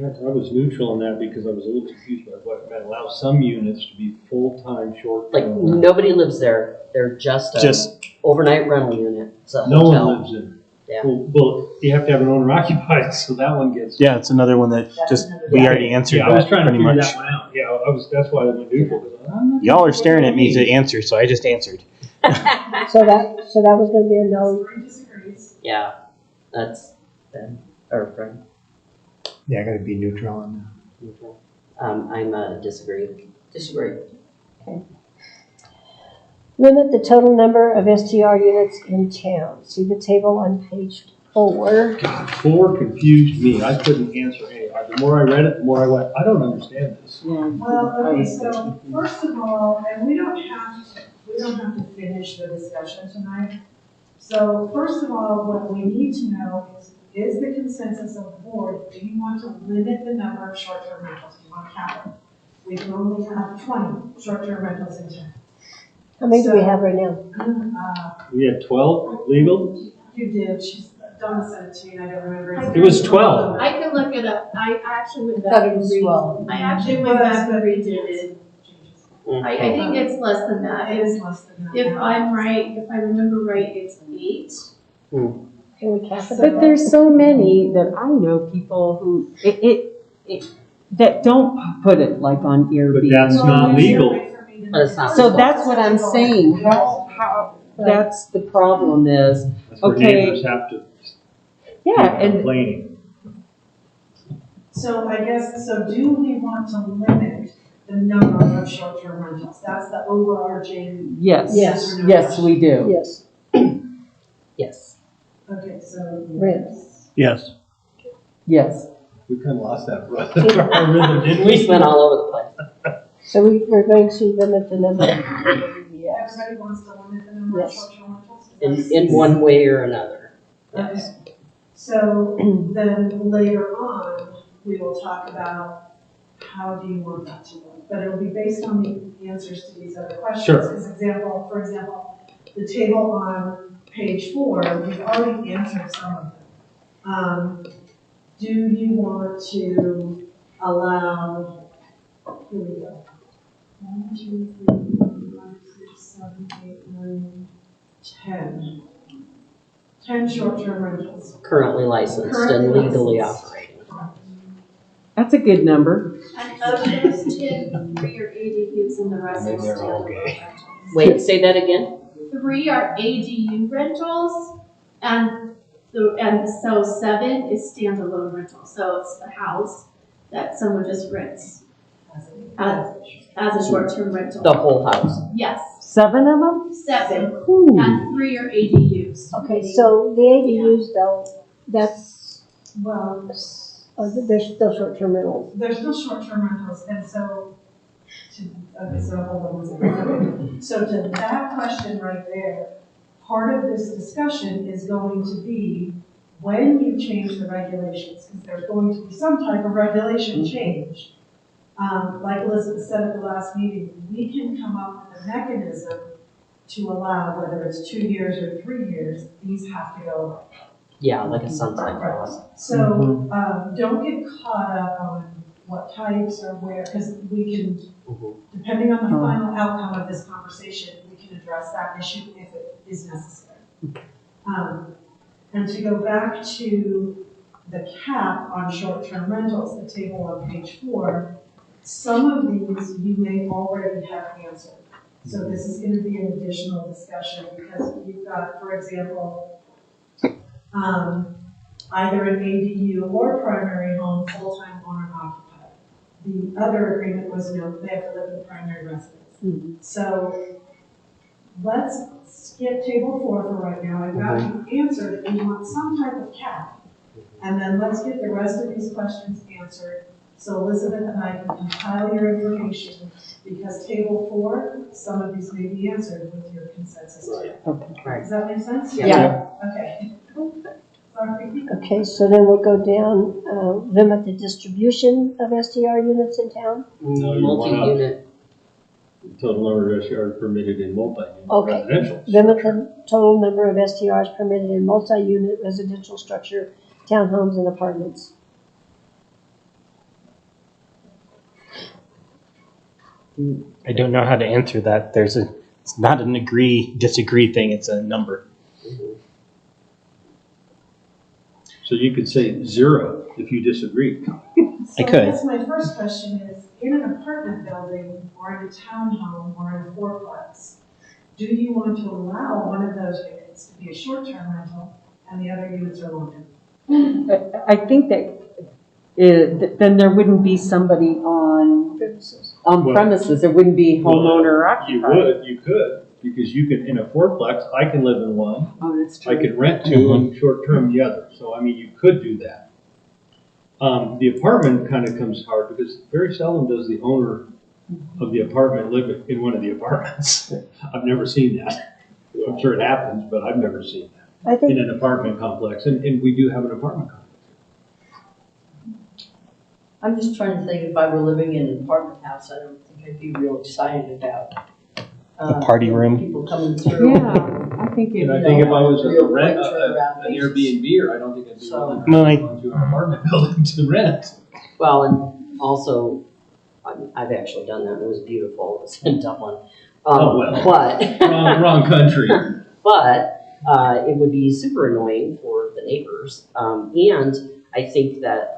I was neutral on that because I was a little confused by what it meant. Allow some units to be full-time, Like, short-term. nobody lives there. They're just a Just- overnight rental unit. It's a No hotel. one lives in it. Yeah. Well, you have to have an owner occupied, so that one gets. Yeah, it's another one that That's just, another- we already answered Yeah, I was that trying to pretty figure much. that one out. Yeah, that's why I went neutral. 'Cause I'm not Y'all sure are staring what at me that to answer, so I just answered. So that was gonna be a no. Three disagrees. Yeah, that's Ben, or Fred. Yeah, I gotta be neutral on I'm disagree. Disagree. Limit the total number of STR units in town. See the table on page 4. God, 4 confused me. I couldn't answer any. The more I read it, the more I went, I don't understand this. Yeah. Well, I okay, was so thinking. first of all, and we don't have to finish the discussion tonight. So first of all, what we need to know is the consensus of the board, do you want to limit the number of short-term rentals? Do you want to cap it? We can only have 20 short-term rentals in town. How many do we have right now? We had 12 legal? You did, Donna sent it to me and I don't remember. It was 12. I can look it up. I actually went I back thought it and was read. 12. I actually went back and redid it. I think it's less than that. It is less than that. If I'm right, if I remember right, it's 8. Can we cap it? But there's so many that I know people who, that don't put it like on Airbnb. But that's not legal. But it's not. So that's what I'm saying, how, that's the problem is, That's where okay. neighbors have to yeah, keep and, complaining. So I guess, so do we want to limit the number of short-term rentals? That's the overarching. yes, Yes. yes, we do. Yes, Yes. Okay, so. rents. Yes. Yes. We kind of lost that rhythm, didn't We went all over the place. So we're going to limit the number of yes. Everybody wants to limit the number of Yes. short-term rentals? In one way or another. Okay. So then later on, we will talk about how do you want that to look? But it'll be based on the answers to these other questions. Sure. For example, the table on page 4, we've already answered some of them. Do you want to allow, here we go. 1, 2, 3, 4, 5, 6, 7, 8, 9, 10. 10 short-term rentals. Currently licensed and legally operating. That's a good number. And of those 2, 3 are ADUs and the rest are standalone rentals. Wait, say that again? 3 are ADU rentals, and so 7 is standalone rentals. So it's a house that someone just rents as a short-term rental. The whole house. Yes, 7 of them? 7, Ooh. and 3 are ADUs. Okay, so the ADUs though, that's, Well, they're still short-term rentals. they're still short-term rentals, and so, okay, so hold on one second. So to that question right there, part of this discussion is going to be when you change the regulations, because there's going to be some type of regulation change. Like Elizabeth said at the last meeting, we can come up with a mechanism to allow, whether it's 2 years or 3 years, these have to go away. Yeah, like a sunset clause. So, don't get caught up on what types or where, because we can, depending on the final outcome of this conversation, we can address that issue if it is necessary. And to go back to the cap on short-term rentals, the table on page 4, some of these you may already have answered. So this is going to be an additional discussion because you've got, for example, either an ADU or primary home, full-time owner occupied. The other agreement was no, they have to live in primary residence. So let's skip table 4 for right now. I've got you answered that we want some type of cap. And then let's get the rest of these questions answered. So Elizabeth and I can compile your information because table 4, some of these may be answered with your consensus too. Right. Does that make sense? Yeah. Okay. Sorry. Okay, so then we'll go down, limit the distribution of STR units in town. Multi-unit. Total number of STRs permitted in multi-unit Okay. residential. Limit the total number of STRs permitted in multi-unit residential structure, townhomes and apartments. I don't know how to answer that. It's not an disagree thing, it's a number. So you could say 0 if you disagree. I could. So I guess my first question is, in an apartment building or in a townhome or in a fourplex, do you want to allow one of those units to be a short-term rental and the other units are long-term? I think that then there wouldn't be somebody on premises. There wouldn't be homeowner or occupied. You could, because you could, in a fourplex, I can live in one. Oh, that's true. I could rent 2 and short-term the other. So, I mean, you could do that. The apartment kind of comes hard because very seldom does the owner of the apartment live in one of the apartments. I've never seen that. I'm sure it happens, but I've never seen that I think in an apartment complex. And we do have an apartment complex. I'm just trying to think if I were living in an apartment house, I don't think I'd be real excited about. A party room. People coming through. Yeah, I think it, And I think if I was a rent, an Airbnb, I don't think I'd be willing to go into an apartment building to rent. Well, and also, I've actually done that. It was beautiful. It was in Dublin. Oh, well. But Wrong country. But it would be super annoying for the neighbors. And I think that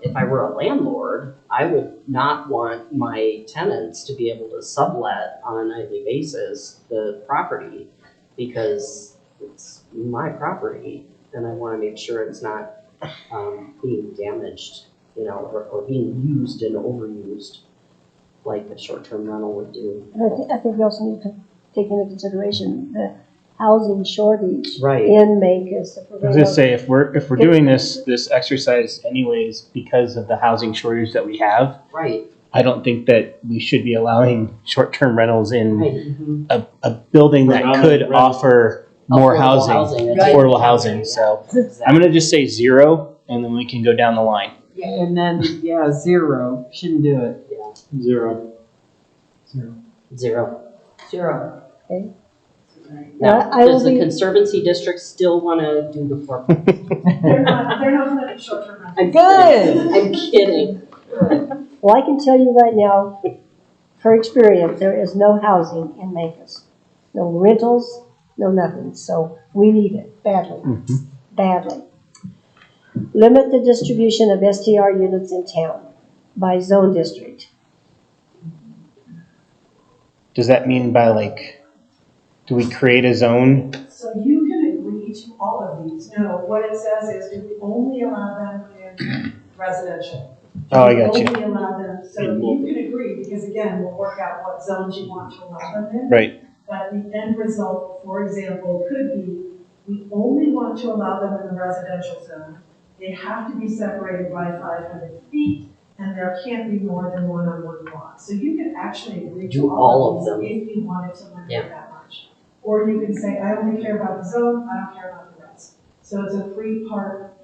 if I were a landlord, I would not want my tenants to be able to sublet on a nightly basis the property, because it's my property and I want to make sure it's not being damaged, or being used and overused like the short-term rental would do. And I think we also need to take into consideration the housing shortage Right. in Mancos. I was gonna say, if we're doing this exercise anyways because of the housing shortage that we have, Right. I don't think that we should be allowing short-term rentals in Right. a building that could Predominant offer more housing, affordable housing. So I'm gonna just say 0, and then we can go down the line. And then, 0, shouldn't do it. 0. 0. Okay. Now, I will does the be- Conservancy District still want to do the 4? They're not permitting short-term rentals. Good. I'm kidding. Well, I can tell you right now, for experience, there is no housing in Mancos. No rentals, no nothing. So we need it badly, badly. Limit the distribution of STR units in town by zone district. Does that mean by do we create a zone? So you can agree to all of these. No, what it says is, do we only allow them in residential? Oh, I got you. Only allow them, so you can agree, because again, we'll work out what zones you want to allow them in. Right. But the end result, for example, could be, we only want to allow them in the residential zone. They have to be separated by 500 feet, and there can't be more than one on one lot. So you can actually agree Do to all all of of them. these if you wanted to limit Yeah. it that much. Or you can say, I only care about the zone, I don't care about the rest. So it's a 3-part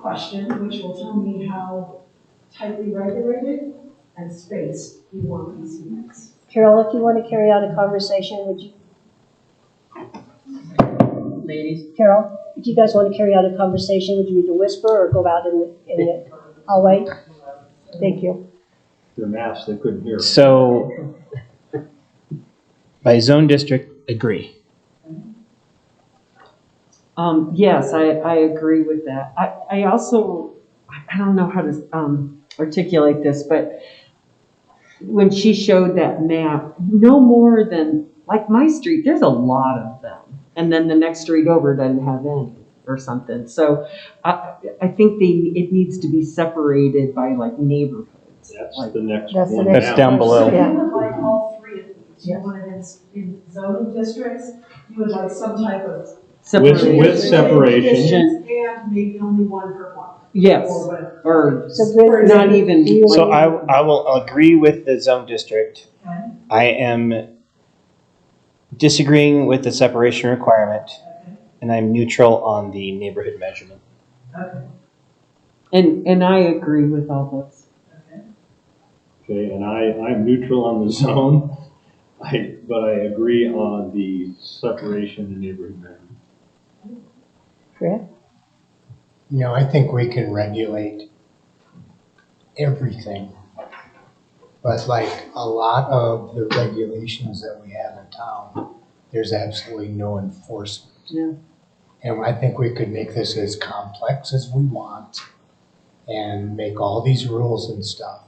question, which will tell me how tightly regulated and spaced you want these units. Carol, if you want to carry out a conversation, would you? Ladies? Carol, if you guys want to carry out a conversation, would you either whisper or go out in the hallway? Thank you. They're masked, they couldn't hear. So by zone district, agree. Yes, I agree with that. I also, I don't know how to articulate this, but when she showed that map, no more than, like my street, there's a lot of them. And then the next street over doesn't have any or something. So I think it needs to be separated by neighborhoods. That's the next That's the one. next That's down below. So Yeah. you would like all 3 of these. You want it in zoning districts, you would like some type of. With separation. And maybe only one per block. Yes, Or whatever. or So Brenda, not even. do you So want I will agree with the zone district. Okay. I am disagreeing with the separation requirement, Okay. and I'm neutral on the neighborhood measurement. Okay. And I agree with all those. Okay. Okay, and I'm neutral on the zone, but I agree on the separation and neighborhood measurement. Fred? I think we can regulate everything. But a lot of the regulations that we have in town, there's absolutely no enforcement. Yeah. And I think we could make this as complex as we want and make all these rules and stuff.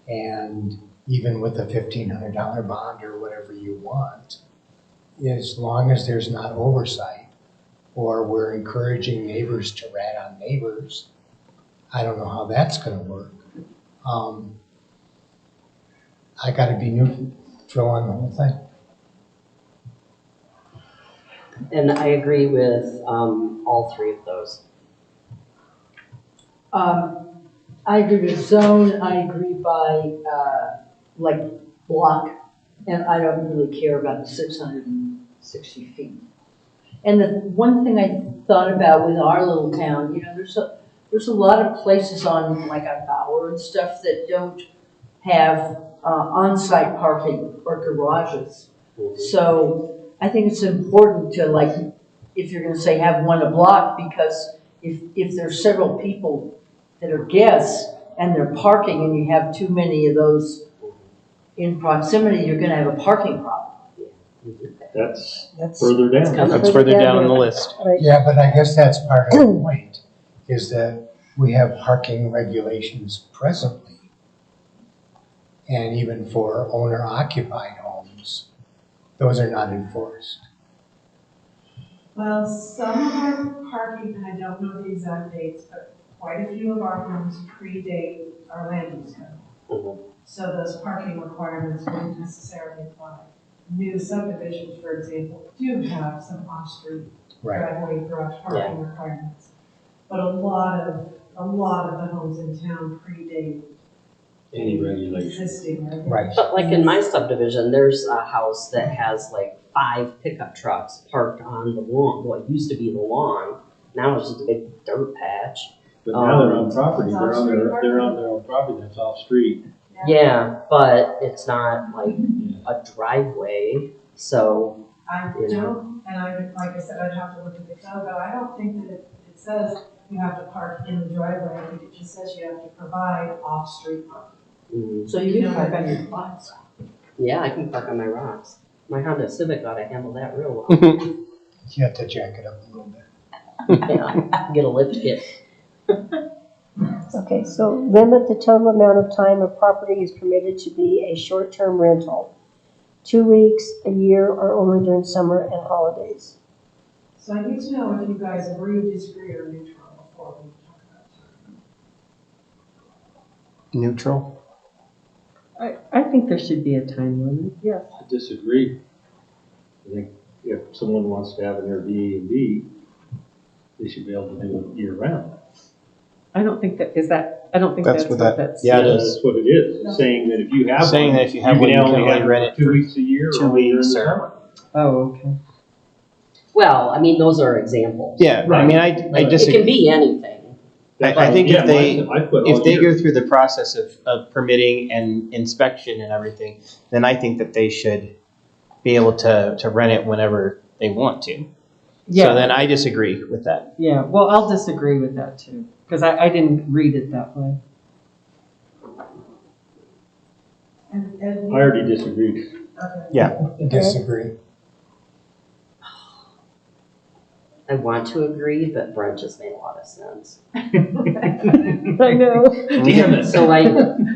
And even with a $1,500 bond or whatever you want, as long as there's not oversight or we're encouraging neighbors to rat on neighbors, I don't know how that's going to work. I got to be neutral on the whole thing. And I agree with all 3 of those. I agree with zone, I agree by, block, and I don't really care about the 660 feet. And the one thing I thought about with our little town, there's a lot of places on Bower and stuff that don't have on-site parking or garages. So I think it's important to if you're gonna say have one a block, because if there's several people that are guests and they're parking and you have too many of those in proximity, you're gonna have a parking problem. That's That's- further down. That's further down on the list. Right. Yeah, but I guess that's part of the point, is that we have parking regulations presently. And even for owner-occupied homes, those are not enforced. Well, some of our parking, and I don't know the exact dates, but quite a few of our homes predate our land use code. So those parking requirements wouldn't necessarily apply. New subdivisions, for example, do have some off-street driveway garage parking requirements. But a lot of the homes in town predate Any regulation. existing regulations. Right. But like in my subdivision, there's a house that has like 5 pickup trucks parked on the lawn. Well, it used to be the lawn. Now it's just a big dirt patch. But now they're on property, they're on their own property that's off street. Yeah, but it's not like a driveway, so. I don't, and like I said, I'd have to look at the code, but I don't think that it says you have to park in the driveway. I think it just says you have to provide off-street parking. So you can park on your lots. Yeah, I can park on my rocks. My Honda Civic ought to handle that real well. You have to jack it up a little bit. Yeah, get a lift kit. Okay, so limit the total amount of time a property is permitted to be a short-term rental. 2 weeks, a year, or only during summer and holidays. So I need to know if you guys agree, disagree, or neutral before we talk about it. Neutral? I think there should be a time limit, yes. I disagree. I think if someone wants to have an Airbnb, they should be able to do it year round. I don't think that, I don't think That's that's what what that- that's. Yeah, it is. That's what it is, saying that if you have Saying one, that if you have one, you can can only only have rent it it for 2 for weeks a year 2 or during the weeks or- summer. Oh, okay. Well, I mean, those are examples. Yeah, I mean, I It disagree. can be anything. I think Yeah, if put if all they year. go through the process of permitting and inspection and everything, then I think that they should be able to rent it whenever they want to. So Yeah, then I disagree with that. yeah, well, I'll disagree with that too, because I didn't read it that way. And I already disagreed. okay. Disagree. I want to agree, but Brent just made a lot of sense. I know. Damn it. So like,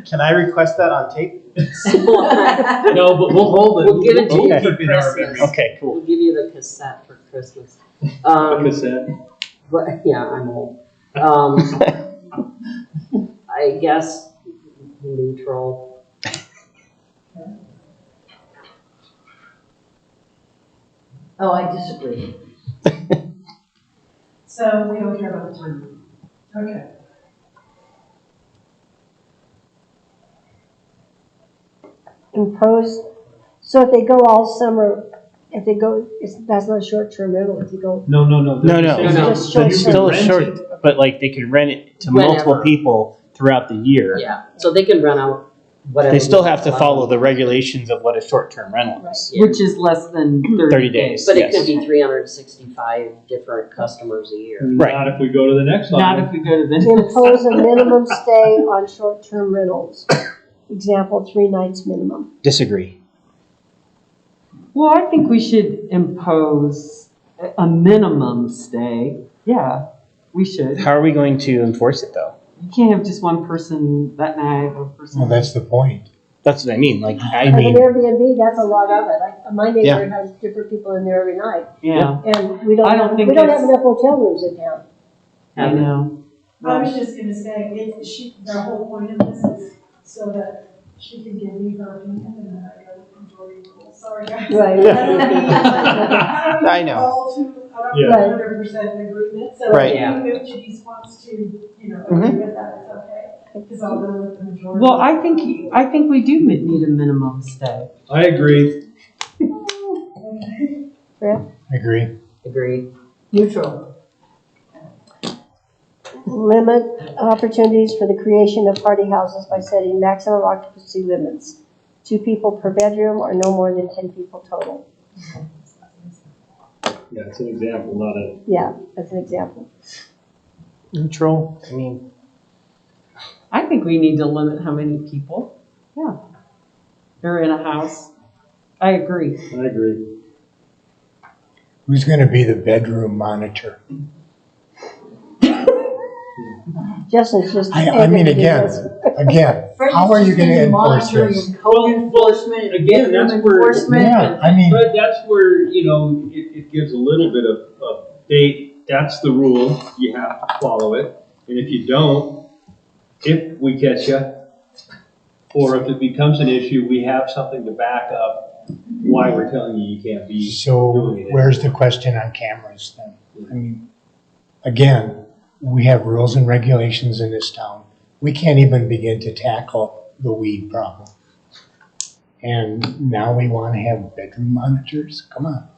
Can I request that on tape? No, but we'll hold it. We'll give it to you Okay. for Christmas. Okay, cool. We'll give you the cassette for Christmas. Cassette. But yeah, I'm old. I guess neutral. Oh, I disagree. So we don't care about the time. Okay. Impose, so if they go all summer, if they go, that's not a short-term rental, if you go, No. No. it's just short-term. It's still a rent short, but like they could rent it to multiple Whenever. people throughout the year. Yeah, so they can rent out whatever. They still have to follow the regulations of what a short-term rental is. Yeah. Which is less than 30 days. But it yes. could be 365 different customers a year. Right. Not if we go to the next Not line. if we go to the. Impose a minimum stay on short-term rentals. Example, 3 nights minimum. Disagree. Well, I think we should impose a minimum stay. Yeah, we should. How are we going to enforce it though? You can't have just one person that night, one person. Well, that's the point. That's what I mean. Like, I Like an mean, Airbnb, that's a lot of it. Like, my neighborhood has different people in there every night. Yeah, And we don't I don't have, think we don't have that's- enough hotel rooms in town. I know. I was just gonna say, the whole point of this is so that she can give me her opinion and then I go with majority rule. Sorry, guys. Right. I know. All to, Yeah. 100% agreement, so Right. if Denise wants to, agree with that, it's okay. Because I'll go with the majority. Well, I think we do need a minimum stay. I agree. Agree. Agreed. Neutral. Limit opportunities for the creation of party houses by setting maximum occupancy limits. 2 people per bedroom or no more than 10 people total. Yeah, it's an example, not a. Yeah, that's an example. neutral. I mean, I think we need to limit how many people. Yeah. Are in a house. I agree. I agree. Who's gonna be the bedroom monitor? Justin's just. I mean, again, how are you gonna enforce this? Code enforcement, Again, that's where- enforcement. Yeah, I mean, But that's where, it gives a little bit of date, that's the rule, you have to follow it. And if you don't, if we catch you, or if it becomes an issue, we have something to back up why we're telling you you can't be so doing it. where's the question on cameras then? I mean, again, we have rules and regulations in this town. We can't even begin to tackle the weed problem. And now we wanna have bedroom monitors? Come on,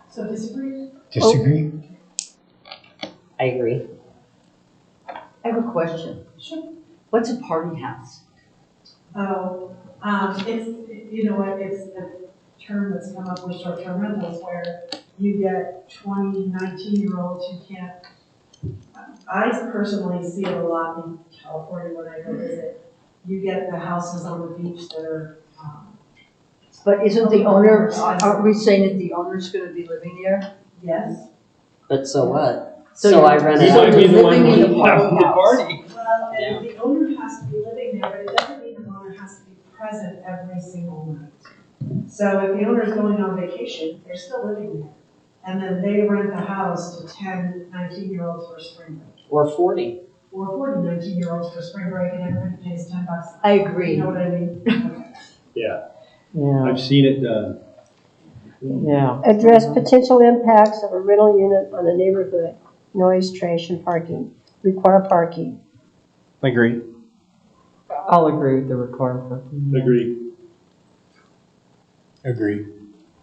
So disagree? disagree? I agree. I have a question. Sure. What's a party house? Oh, it's, you know what, it's a term that's come up with short-term rentals where you get 20, 19-year-olds who can't. I personally see it a lot in California when I go visit. You get the houses on the beach that are, But isn't the owner, aren't we saying that the owner's gonna be living there? yes. But so what? So So I you're- rent He it So might out. be you're the one living in who the has party the house. party. Well, and the owner has to be living there, but it doesn't mean the owner has to be present every single night. So if the owner's going on vacation, they're still living there. And then they rent the house to 10, 19-year-olds for spring break. Or 40. Or 40, 19-year-olds for spring break, and everybody pays $10. I You agree. know what I mean? Yeah, Yeah, I've seen it done. yeah. Address potential impacts of a rental unit on a neighborhood, noise, trash, and parking. Require parking. Agree. I'll agree with the requirement. Agreed. Agree.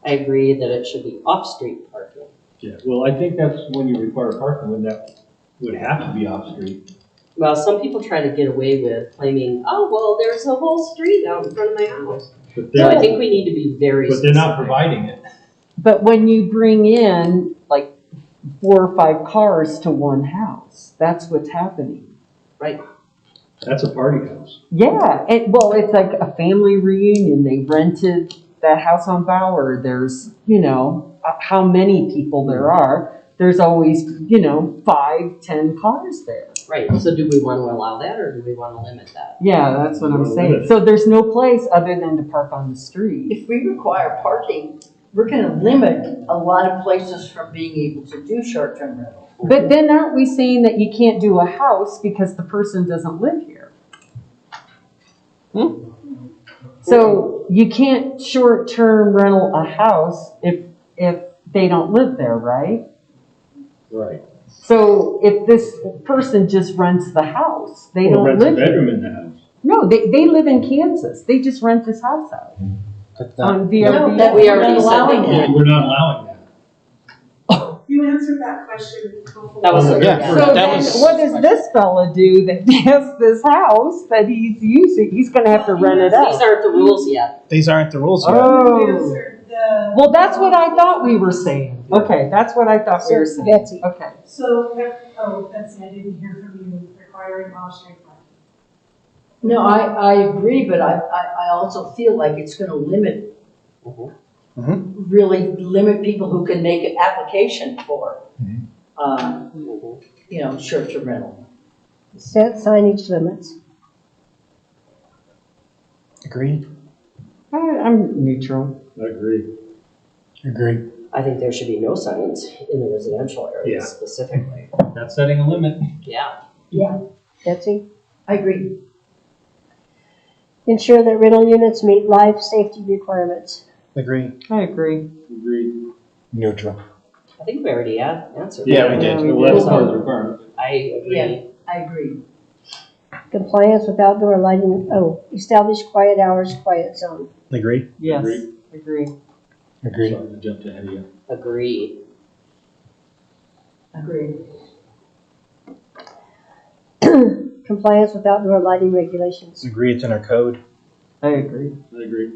I agree that it should be off-street parking. Yeah, well, I think that's when you require parking, when that would have to be off-street. Well, some people try to get away with claiming, oh, well, there's a whole street out in front of my house. But So I they're, think we need to be very but they're not specific. providing it. But when you bring in like 4 or 5 cars to one house, that's what's happening. That's a party house. Yeah, well, it's like a family reunion. They rented that house on Bower. There's, how many people there are. There's always, 5, 10 cars there. Right, so do we want to allow that or do we want to limit that? Yeah, that's what I'm Well, saying. limit. So there's no place other than to park on the street. If we require parking, we're gonna limit a lot of places from being able to do short-term rental. But then aren't we saying that you can't do a house because the person doesn't live here? So you can't short-term rental a house if they don't live there, right? Right. So if this person just rents the house, they Or don't rents a live here. bedroom in the house. No, they live in Kansas. They just rent this house out But that, on No, VRBO. that We we're already not said allowing that. that. We're not allowing that. You answered that question before. That was a, Yeah. yeah. So That then was- what does this fella do that has this house that he's using? He's gonna have to rent it These out. aren't the rules yet. These aren't the rules yet. You Oh, answered the. well, that's what I thought we were saying. Okay, that's what I thought we were saying. Betsy. Okay. So, Betsy, I didn't hear from you requiring off-street parking. No, I agree, but I also feel like it's gonna limit, really limit people who can make an application for, short-term rental. Set signage limits. Agreed. I'm neutral. I agree. agree. I think there should be no signs in the residential Yeah. areas specifically. That's setting a limit. Yeah. Betsy? I agree. Ensure that rental units meet life safety requirements. Agreed. I agree. Agreed. Neutral. I think we already answered Yeah, that. we did. Yeah, Well, that's part of the requirement. I agree. Yeah. I agree. Compliance with outdoor lighting, establish quiet hours, quiet zone. Agreed. Yes, Agreed. agree. Agree. Sorry, I jumped ahead of you. Agreed. Agree. Compliance with outdoor lighting regulations. Agree. It's in our code. I agree. I agree.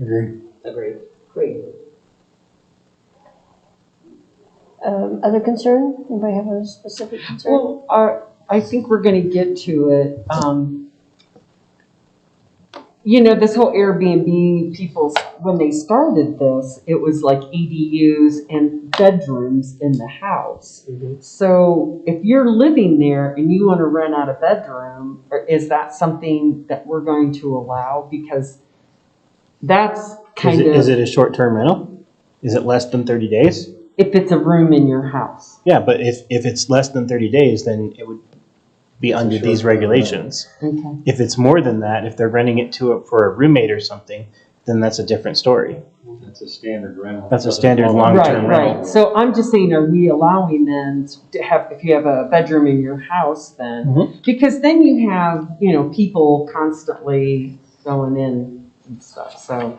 Agree. Agreed. Great. Other concern? Anybody have a specific concern? Well, I think we're gonna get to it. you know, this whole Airbnb, people, when they started this, it was like ADUs and bedrooms in the house. Mhm. So if you're living there and you want to rent out a bedroom, is that something that we're going to allow? Because that's kind of, Is it a short-term rental? Is it less than 30 days? if it's a room in your house. Yeah, but if it's less than 30 days, then it would be under these regulations. Okay. If it's more than that, if they're renting it for a roommate or something, then that's a different story. That's a standard rental. That's a standard long-term Right, rental. right. So I'm just saying, are we allowing then to have, if you have a bedroom in your house then? Mhm. Because then you have, you know, people constantly going in and stuff, so.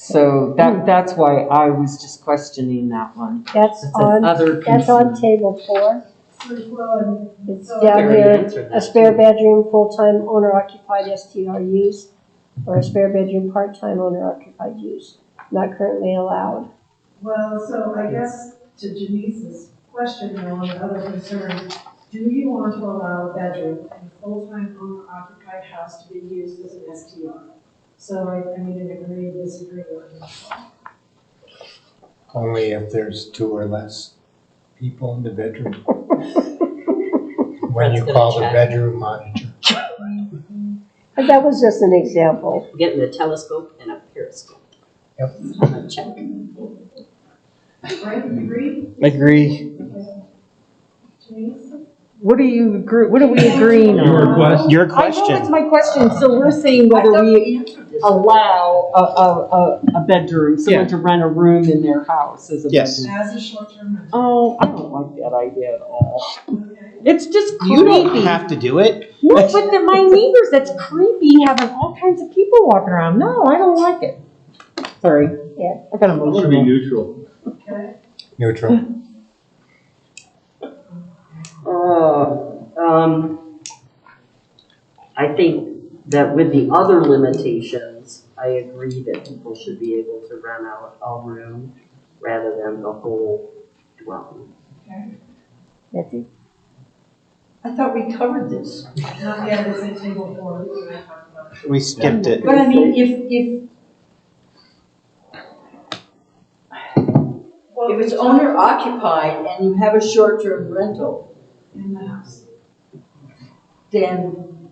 So that's why I was just questioning that one. That's That's another that's on concern. table 4. Well, It's So down already here, answered a that, spare too. bedroom, full-time owner-occupied STR use, or a spare bedroom, part-time owner-occupied use, not currently allowed. well, so I guess to Janice's question, though, and the other concern, do you want to allow a bedroom in a full-time owner-occupied house to be used as an STR? So I need an agree or disagree on this. Only if there's 2 or less people in the bedroom. When you That's call the gonna check. bedroom monitor. But that was just an example. Getting a telescope and a periscope. Yep. Check. Right, agree? Agree. Janice? What are we agreeing on? Your request? Your I know that's question. my question, so we're saying whether we allow a bedroom, someone Yeah. to rent a room in their house as a bedroom. Yes. As a short-term rental. Oh, I don't like that idea at all. Okay. It's just You don't creepy. have to do it. No, but my neighbors, that's creepy, having all kinds of people walking around. No, I don't like it. Sorry. Yeah. I got I want to be emotional. neutral. Okay. Neutral. I think that with the other limitations, I agree that people should be able to rent out a room rather than the whole dwelling. Okay. Betsy? I thought we covered this. Not yet, it's in table 4, we can talk about it. We skipped it. But I mean, if it's owner occupied and you have a short-term rental, In the house. then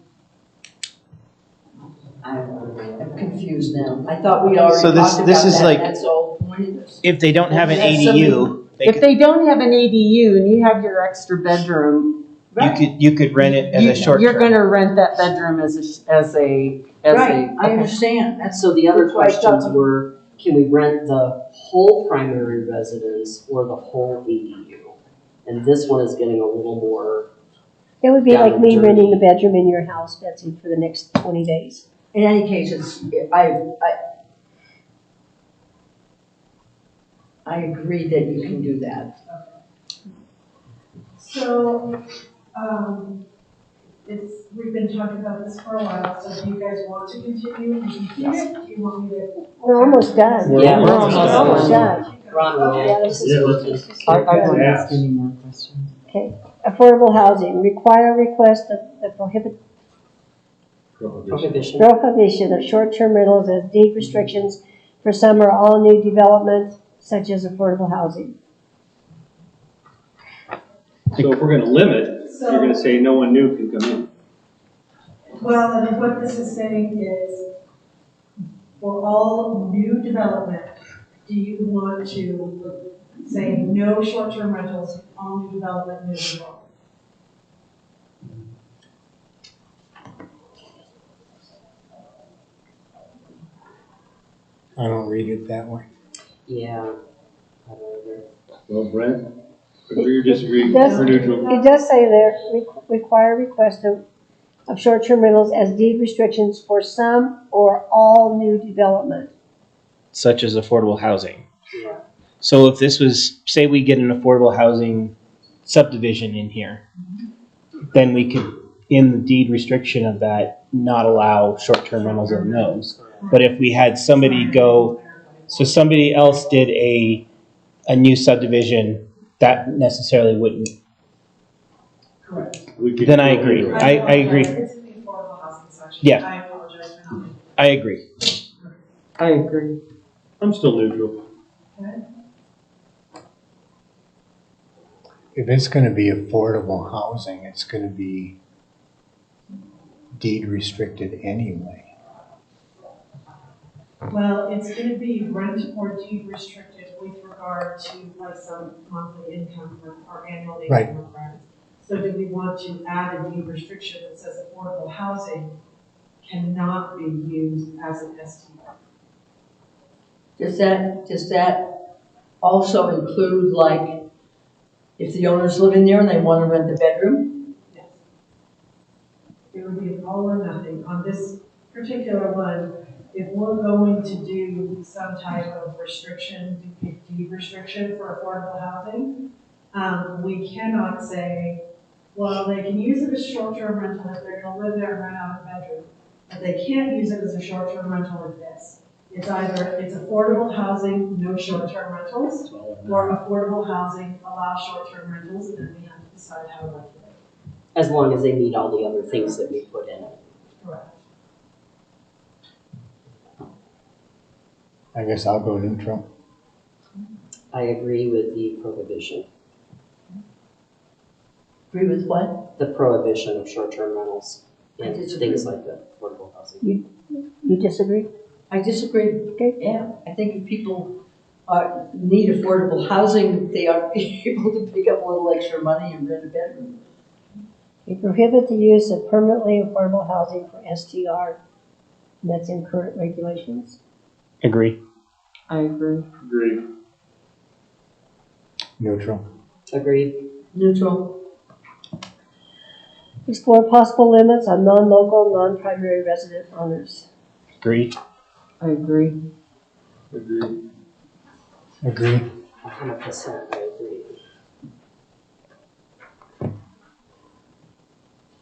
I'm confused now. I thought we already So this- talked this about is that, like- and that's all the point of this. If they don't have an Have ADU, If they don't have an ADU and you have your extra bedroom, you could rent it as a short you're term. gonna rent that bedroom as a. Right, I okay. understand, that's. So the other That's why I questions thought- were, can we rent the whole primary residence or the whole ADU? And this one is getting a little more, It would be Down like me the renting journey. a bedroom in your house, Betsy, for the next 20 days. In any case, I agree that you can do that. So, we've been talking about this for a while, so do you guys want to continue and keep it? Do you want me to? We're almost done. Yeah, we're We're almost done. Ron, roll. Yeah, this is- Yeah, this is- I won't Yeah. ask any more questions. Okay, affordable housing, require request of the Prohibition. prohibition of short-term rentals as deed restrictions for some or all new development such as affordable housing. So if we're going to limit, you're going to say no one new can come in. Well, and what this is saying is, for all new development, do you want to say no short-term rentals, all new development, new development? I don't read it that way. Yeah. I don't either. Well, Brent, agree or disagree? It does- Or neutral? It does say there, require request of short-term rentals as deed restrictions for some or all new development. Such as affordable housing. Yeah. So if this was, say we get an affordable housing subdivision in here, then we could, in the deed restriction of that, not allow short-term rentals in those. But if we had somebody go, so somebody else did a new subdivision, that necessarily wouldn't. Correct. We could Then I go agree. either way. I agree. It's Yeah. I apologize for not. I agree. I agree. I'm still neutral. Okay. If it's gonna be affordable housing, it's gonna be deed restricted anyway. Well, it's gonna be rent or deed restricted with regard to like some monthly income or annual Right. income requirements. So do we want to add a deed restriction that says affordable housing cannot be used as an STR? Does that also include, like, if the owners live in there and they want to rent the bedroom? Yes. It would be all or nothing. On this particular one, if we're going to do some type of restriction, deed restriction for affordable housing, we cannot say, well, they can use it as short-term rental if they're gonna live there and rent out a bedroom, but they can't use it as a short-term rental with this. It's either, it's affordable housing, no short-term rentals, or affordable housing, allow short-term rentals, and then we have to decide how to regulate. As long as they meet all the other things that we put in it. Correct. I guess I'll go neutral. I agree with the prohibition, Agree with what? the prohibition of short-term rentals I and disagree. things like that, affordable housing. You disagree? I disagree. Okay. Yeah, I think if people need affordable housing, they ought to be able to pick up a little extra money and rent a bedroom. You prohibit the use of permanently affordable housing for STR, and that's in current regulations. Agree. I agree. Agree. Neutral. Agreed. Neutral. Explore possible limits on non-local, non-primary resident owners. Agree. I agree. Agree. Agree. 100% I agree.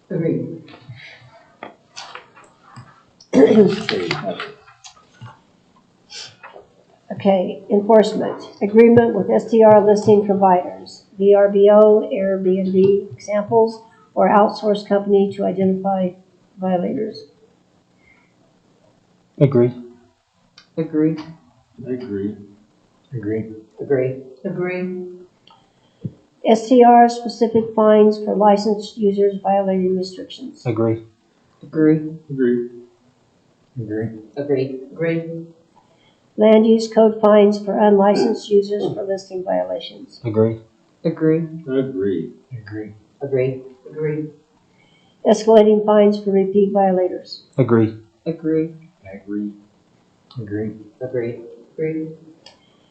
Agree. Okay, enforcement. Agreement with STR listing providers, VRBO, Airbnb examples, or outsource company to identify violators. Agree. Agree. I agree. Agree. Agree. Agree. STR specific fines for licensed users violating restrictions. Agree. Agree. Agree. Agree. Agree. Agree. Land use code fines for unlicensed users for listing violations. Agree. Agree. Agree. Agree. Agree. Agree. Escalating fines for repeat violators. Agree. Agree. Agree. Agree. Agree. Agree.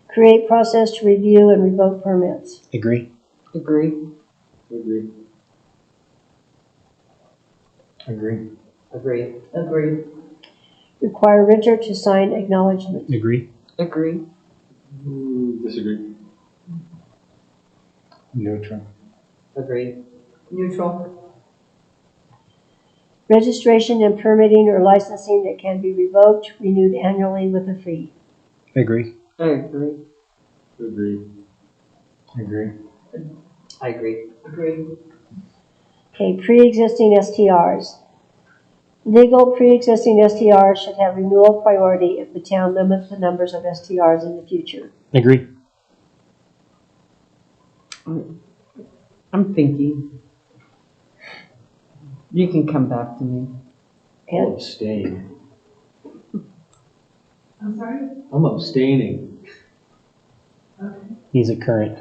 Create process to review and revoke permits. Agree. Agree. Agree. Agree. Agree. Agree. Require renter to sign acknowledgement. Agree. Agree. Disagree. Neutral. Agree. Neutral. Registration and permitting or licensing that can be revoked, renewed annually with a fee. Agree. I agree. Agree. Agree. I agree. Agree. Okay, pre-existing STRs. Legal pre-existing STRs should have renewal priority if the town limits the numbers of STRs in the future. Agree. I'm thinking. You can come back to me. I'll abstain. I'm sorry? I'm abstaining. Okay. He's a current.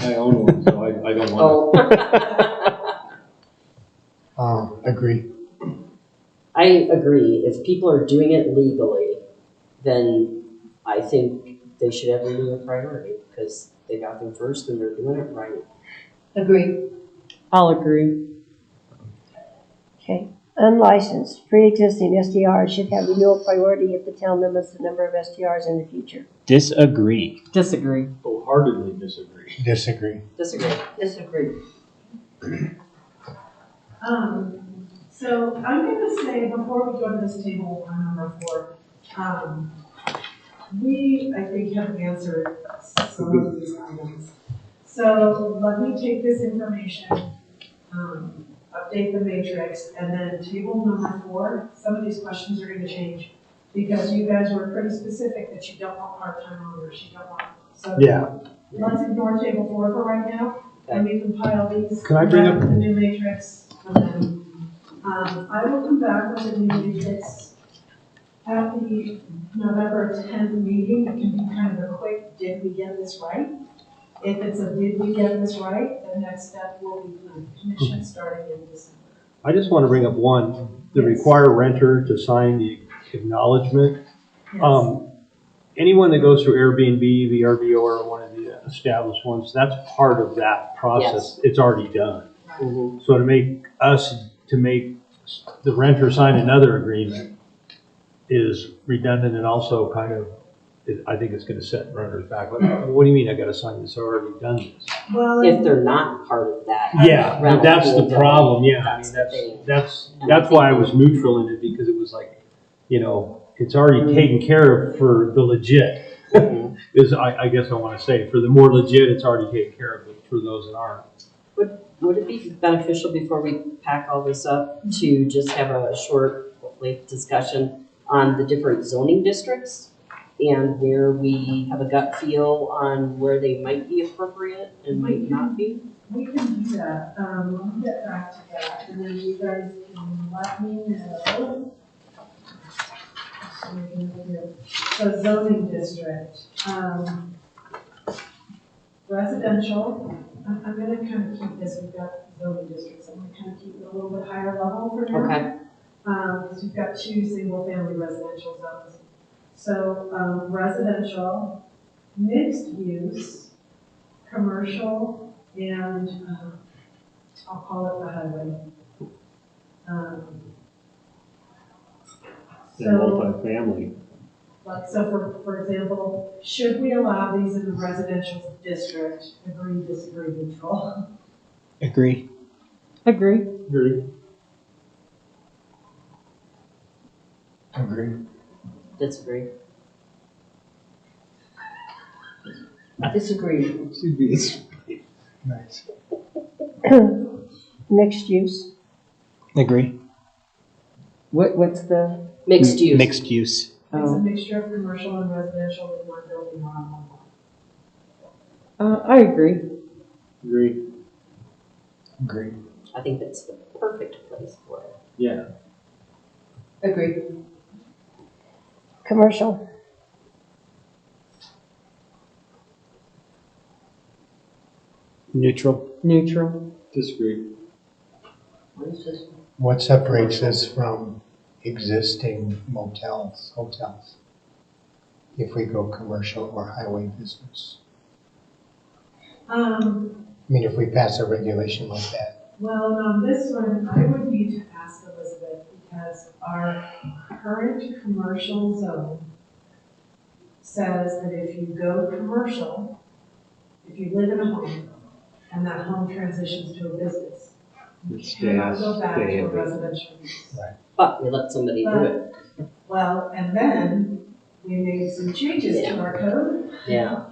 I own one, so I don't want Oh, Agree. I agree. If people are doing it legally, then I think they should have renewal priority because they got them first and they're doing it right. Agree. I'll agree. Okay, unlicensed pre-existing STRs should have renewal priority if the town limits the number of STRs in the future. Disagree. Disagree. to wholeheartedly disagree. Disagree. Disagree. Disagree. So I'm gonna say, before we go to this table on number 4, we, I think, have answered some of these items. So let me take this information, update the matrix, and then table number 4, some of these questions are gonna change. Because you guys were pretty specific that you don't want part-time owners, you don't want, so. Yeah. Let's ignore table 4 for right now, and we compile these. Can I bring up- The new matrix, and then, I will come back with the new matrix at the November 10th meeting. It can be kind of a quick, did we get this right? If it's a did we get this right, the next step will be planning commission starting in December. I just want to bring up one, the Yes. require renter to sign the acknowledgement. Yes. Anyone that goes through Airbnb, VRBO, or one of the established ones, that's part of that process. It's already done. Mhm. So to make the renter sign another agreement is redundant and also kind of, I think it's going to set renters back. Like, what do you mean I got to sign this? I've already done this. Well, If they're not part of that. Yeah, but that's the problem. Yeah, I mean, That's the thing. that's why I was neutral in it, because it was like, it's already taken care of for the legit. Is I guess I want to say, for the more legit, it's already taken care of, but for those that aren't. Would it be beneficial before we pack all this up to just have a short, hopefully, discussion on the different zoning districts and where we have a gut feel on where they might be appropriate and might not be? we can do that. We'll get back to that, and then you guys can let me know. So zoning district, residential, I'm gonna kind of keep this, we've got zoning districts, I'm gonna kind of keep it a little bit higher level for now. Okay. Because we've got 2 single-family residential zones. So, residential, mixed use, commercial, and, I'll call it the highway. And So, multifamily. like, so for example, should we allow these in the residential district? Agree, disagree, neutral? Agree. Agree. Agree. Agree. Disagree. Disagree. Nice. Mixed use. Agree. What's the, Mixed use. Mixed use. It's a oh, mixture of commercial and residential in one building or on one lot. I agree. Agree. Agree. I think that's the perfect place for it. Yeah. Agree. Commercial. Neutral. Neutral. Disagree. What is this? What separates this from existing motels, hotels? If we go commercial or highway business? I mean, if we pass a regulation like that. Well, and on this one, I would need to ask Elizabeth, because our current commercial zone says that if you go commercial, if you live in a home, and that home transitions to a business, you cannot go back to a residential use. But we let somebody do it. Well, and then we made some changes to our code. Yeah.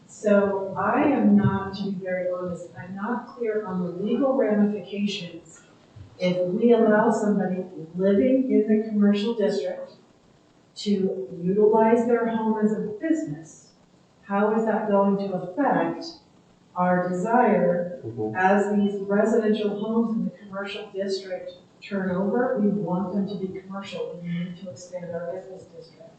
So I am not, to be very honest, I'm not clear on the legal ramifications if we allow somebody living in the commercial district to utilize their home as a business. How is that going to affect our desire as these residential homes in the commercial district turn over? We want them to be commercial, we need to expand our business district.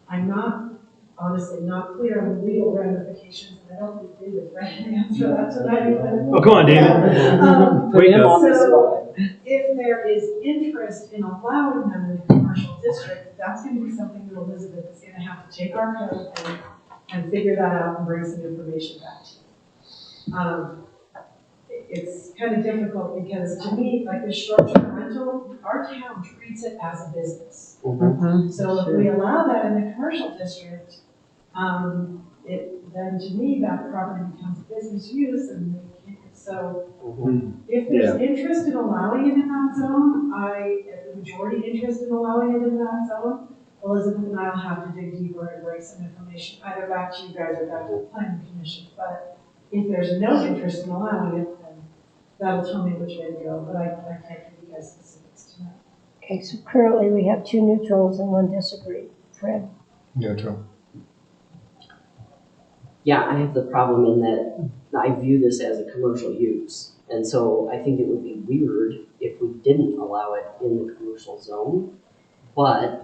I'm not, honestly, not clear on the legal ramifications, and I don't think David's ready to answer that tonight. Oh, come on, David. Wake him up. on the So, if there is interest in allowing them in the commercial district, that's gonna be something that Elizabeth is gonna have to take our code and figure that out and bring some information back to you. It's kind of difficult because to me, like the short-term rental, our town treats it as a business. So if we allow that in the commercial district, then to me, that property becomes business use and they can't, so if there's interest in allowing it in that zone, the majority interest in allowing it in that zone, Elizabeth and I will have to dig deeper and bring some information either back to you guys or back to the planning commission. But if there's no interest in allowing it, that'll tell me which way to go, but I can't give you guys specifics tonight. Okay, so currently we have 2 neutrals and 1 disagree. Fred? Neutral. Yeah, I have the problem in that I view this as a commercial use. And so I think it would be weird if we didn't allow it in the commercial zone, but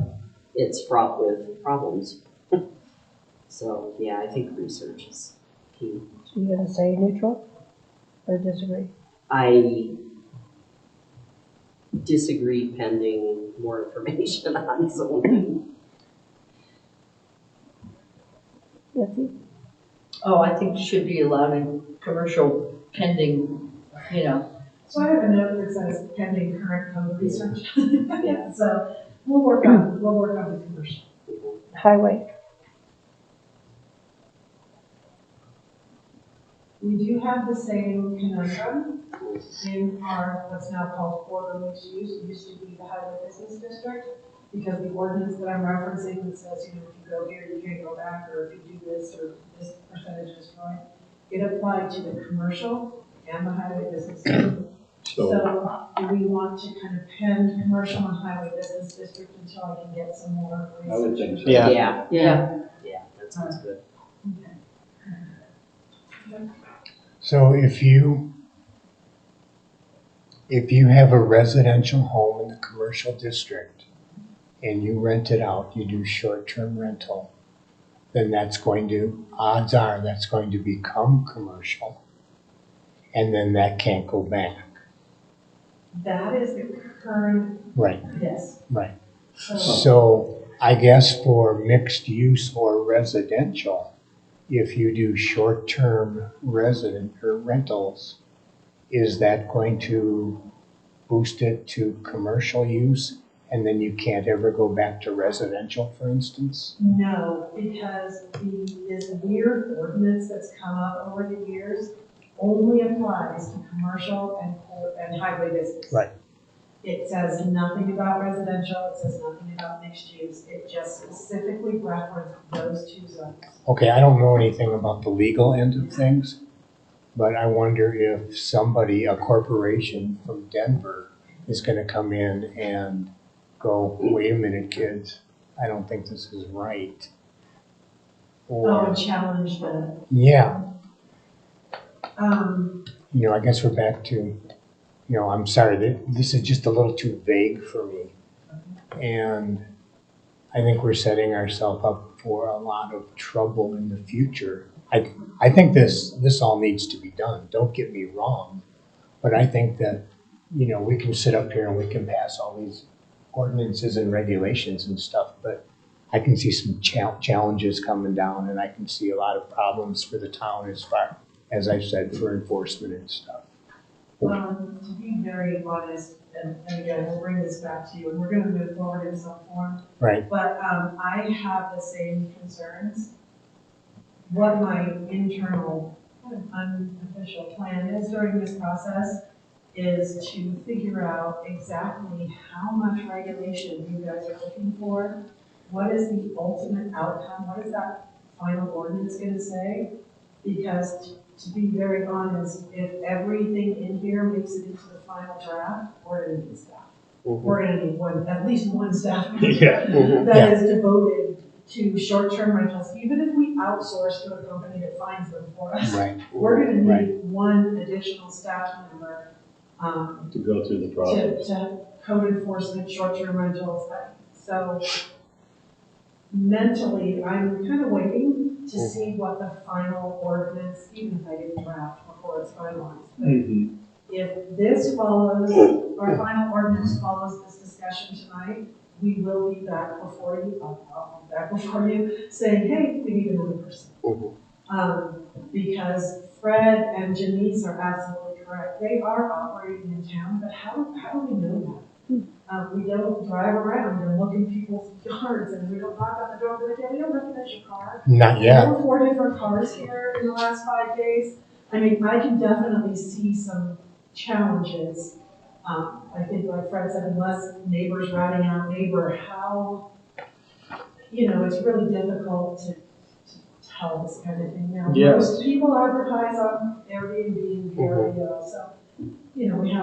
it's fraught with problems. So, yeah, I think research is key. So you're gonna say neutral or disagree? I disagree pending more information on zoning. Betsy? Oh, I think it should be allowed in commercial pending, you know. So I have a note that says pending current code research. Yeah. So we'll work on the commercial. Highway? We do have the same conundrum in our, what's now called corridor mixed use. It used to be the highway business district, because the ordinance that I'm referencing that says, if you go here, you can't go back, or if you do this, or this percentage is destroyed, it applied to the commercial and the highway business district. So do we want to kind of pen commercial and highway business district until I can get some more research? I would think so. Yeah. Yeah, that sounds good. Okay. So if you have a residential home in the commercial district and you rent it out, you do short-term rental, then odds are that's going to become commercial, and then that can't go back. That is the current, Right, yes. right. So So I guess for mixed use or residential, if you do short-term resident or rentals, is that going to boost it to commercial use? And then you can't ever go back to residential, for instance? no, because this weird ordinance that's come up over the years only applies to commercial and highway business. Right. It says nothing about residential, it says nothing about mixed use, it just specifically referenced those 2 zones. Okay, I don't know anything about the legal end of things, but I wonder if somebody, a corporation from Denver, is gonna come in and go, wait a minute, kids, I don't think this is right. Or, Challenge the, yeah, um, I guess we're back to, I'm sorry, this is just a little too vague for me. And I think we're setting ourselves up for a lot of trouble in the future. I think this all needs to be done, don't get me wrong, but I think that, we can sit up here and we can pass all these ordinances and regulations and stuff, but I can see some challenges coming down, and I can see a lot of problems for the town as I said, for enforcement and stuff. to be very honest, and again, we'll bring this back to you, and we're gonna move forward in some form. Right. But, I have the same concerns. What my internal kind of unofficial plan is during this process is to figure out exactly how much regulation you guys are looking for. What is the ultimate outcome? What is that final ordinance gonna say? Because to be very honest, if everything in here makes it into the final draft, we're gonna need staff. We're gonna need at least one staff member that is devoted to short-term rentals, even if we outsource to a company that finds them for us. Right. We're gonna need one additional staff member, To go through the process. to code enforcement, short-term rentals. So mentally, I'm kind of waiting to see what the final ordinance, even if I didn't draft before it's finalized. But if this follows, our final ordinance follows this discussion tonight, we will be back before you, I'll be back before you, saying, hey, we need another person. Because Fred and Janice are absolutely correct. They are operating in town, but how do we know that? We don't drive around and look in people's yards, and we don't knock on the door and be like, we don't recognize your car. Not yet. There were 4 different cars here in the last 5 days. I mean, I can definitely see some challenges. I think like Fred said, unless neighbors ratting out neighbor, it's really difficult to tell this kind of thing now. Yes. Most people advertise on Airbnb and VRBO, so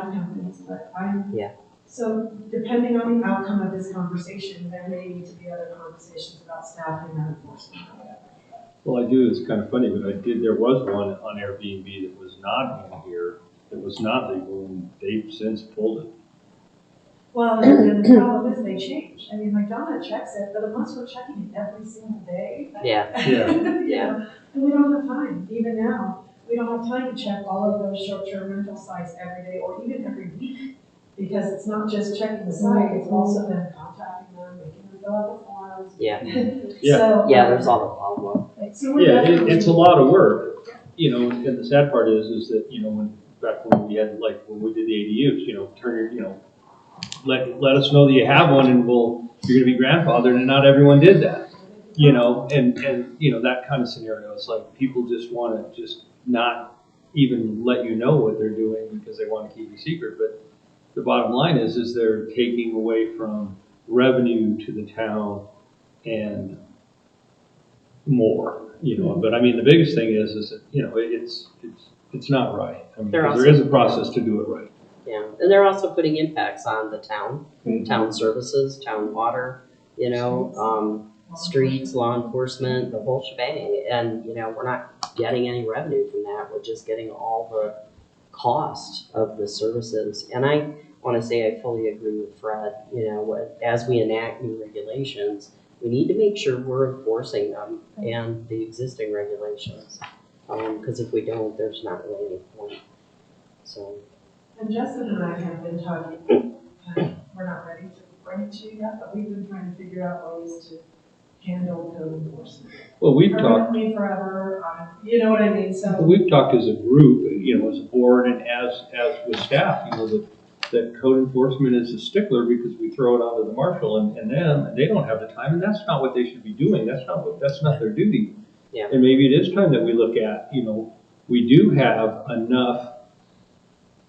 staff companies, but Yeah. so depending on the outcome of this conversation, there may need to be other conversations about staffing and enforcement. Well, I do, it's kind of funny, but there was one on Airbnb that was not in here, that was not legal, and they've since pulled it. Well, and the problem is they change. I mean, like Donna checks it, but unless we're checking it every single day. Yeah. Yeah. And we don't have time, even now. We don't have time to check all of those short-term rental sites every day or even every week. Because it's not just checking the site, it's also then contacting them, making them fill out the forms. Yeah. So, Yeah, there's all the follow-up. So we're Yeah, definitely- it's a lot of work, and the sad part is that, back when we had, like, when we did the ADUs, let us know that you have one and you're gonna be grandfathered, and not everyone did that. And that kind of scenario, it's like people just wanna just not even let you know what they're doing because they wanna keep it secret, but the bottom line is they're taking away from revenue to the town and more, but I mean, the biggest thing is that, it's not right. I mean, They're 'cause there is a process to do it right. Yeah, and they're also putting impacts on the town, town services, town water, streets, law enforcement, the whole shebang. And, we're not getting any revenue from that. We're just getting all the cost of the services. And I want to say I fully agree with Fred, as we enact new regulations, we need to make sure we're enforcing them and the existing regulations. Because if we don't, there's not really any point. So. And Justin and I have been talking, we're not ready to bring it to you yet, but we've been trying to figure out ways to handle code enforcement. Well, we've talked. Permanently, forever, you know what I mean, so. We've talked as a group, as a board and as with staff, that code enforcement is a stickler because we throw it onto the marshal and them, and they don't have the time, and that's not what they should be doing. That's not their duty. Yeah. And maybe it is time that we look at, we do have enough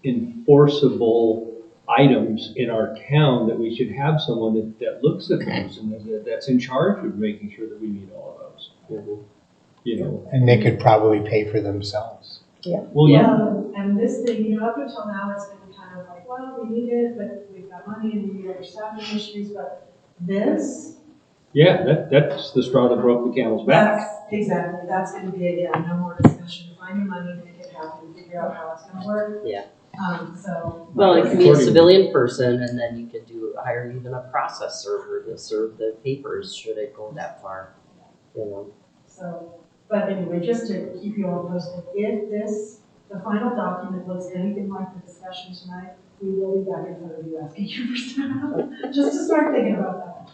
enforceable items in our town that we should have someone that looks at those and that's in charge of making sure that we meet all of those. Mm-hmm. And they could probably pay for themselves. Well, yeah. And this thing, up until now, it's been kind of like, well, we need it, but we've got money and we need other staffing issues, but this. Yeah, that's the straw that broke the camel's back. Exactly, that's gonna be, again, no more discussion, find the money, make it happen, figure out how it's gonna work. Yeah. So. Well, it can be a civilian person, and then you could hire even a process server to serve the papers should it go that far, So, but anyway, just to keep you all posted, if the final document looks anything like the discussion tonight, we will be back in front of you asking you for stuff, just to start thinking about that.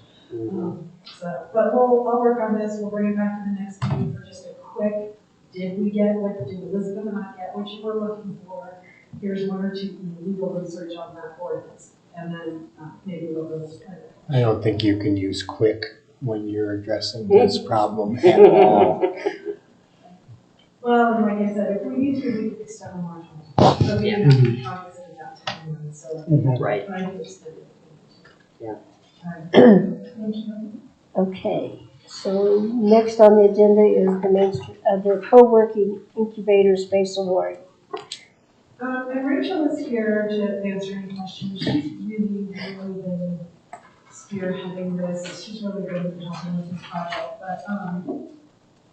But I'll work on this, we'll bring it back to the next meeting for just a quick, did Elizabeth and I get what you were looking for? Here's one or two legal research on that ordinance, and then maybe we'll go this way. I don't think you can use quick when you're addressing this problem at all. Well, and like I said, if we need to, we can extend the margin. So we can have cognizant of that time limit, so. Right. I understand it. Yeah. All right. Thank you. Okay, so next on the agenda is the co-working incubator space award. And Rachel is here to answer any questions. She's really been spearheading this. She's really good at helping with this project. But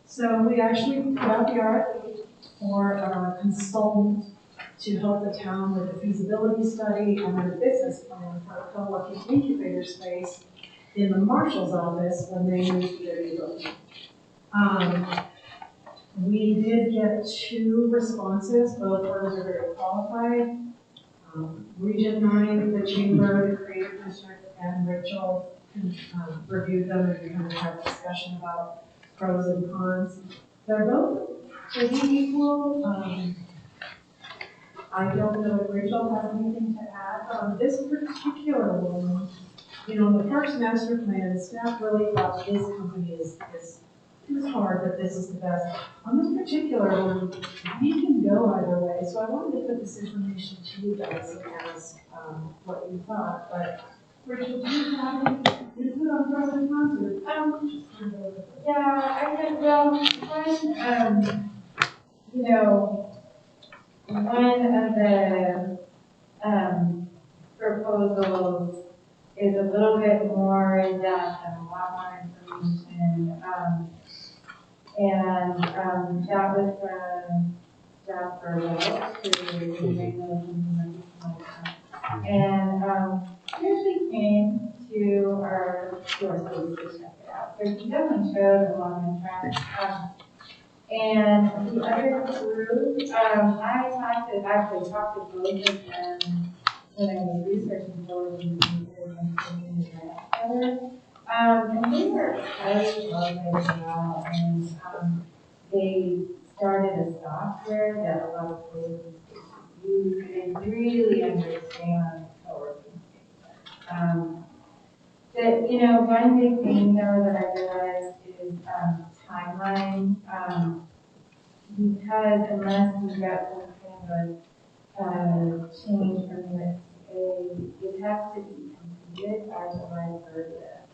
so we actually put out the RFP for a consultant to help the town with a feasibility study and then a business plan for a co-working incubator space in the marshal's office when they move to their new building. We did get 2 responses, both firms are very qualified. Region 9, the Chamber, the Creative District, and Rachel reviewed them and kind of had a discussion about pros and cons. They're both pretty equal. I don't know if Rachel has anything to add on this particular one. The Parks Master Plan, staff really thought this company is hard, but this is the best. On this particular one, we can go either way, so I wanted to put this information to you guys and ask what you thought. But Rachel, do you have any input on pros and cons? Yeah, I think, well, one of the proposed is a little bit more in depth and a lot more information. That was from Jasper Wells, who made those usually came to our sources to check it out. So he definitely showed a lot of interest. And the other group, I actually talked to both of them when I was researching boards and together. And they were highly motivated as well. And they started a software that a lot of places use and really understand co-working spaces. One big thing though that I realized is timeline. Because unless you get some kind of change from unit A, it has to be completed by July 30th.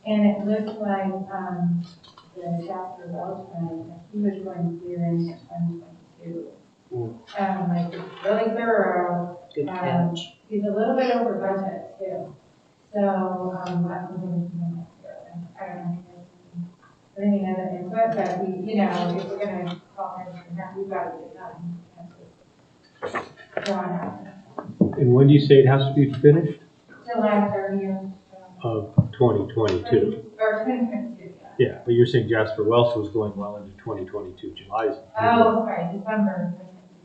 And it looks like the Jasper Welch one, he was going to clear in 2022. It's really thorough. Good catch. He's a little bit over budget too. So that's something to know. I don't know. Any other input, but if we're gonna call him, we've got to get it done. Drawn out. And when do you say it has to be finished? July 30th. Of 2022. Or 2022, yeah. Yeah, but you're saying Jasper Welch was going well into 2022, July's. Oh, sorry, December.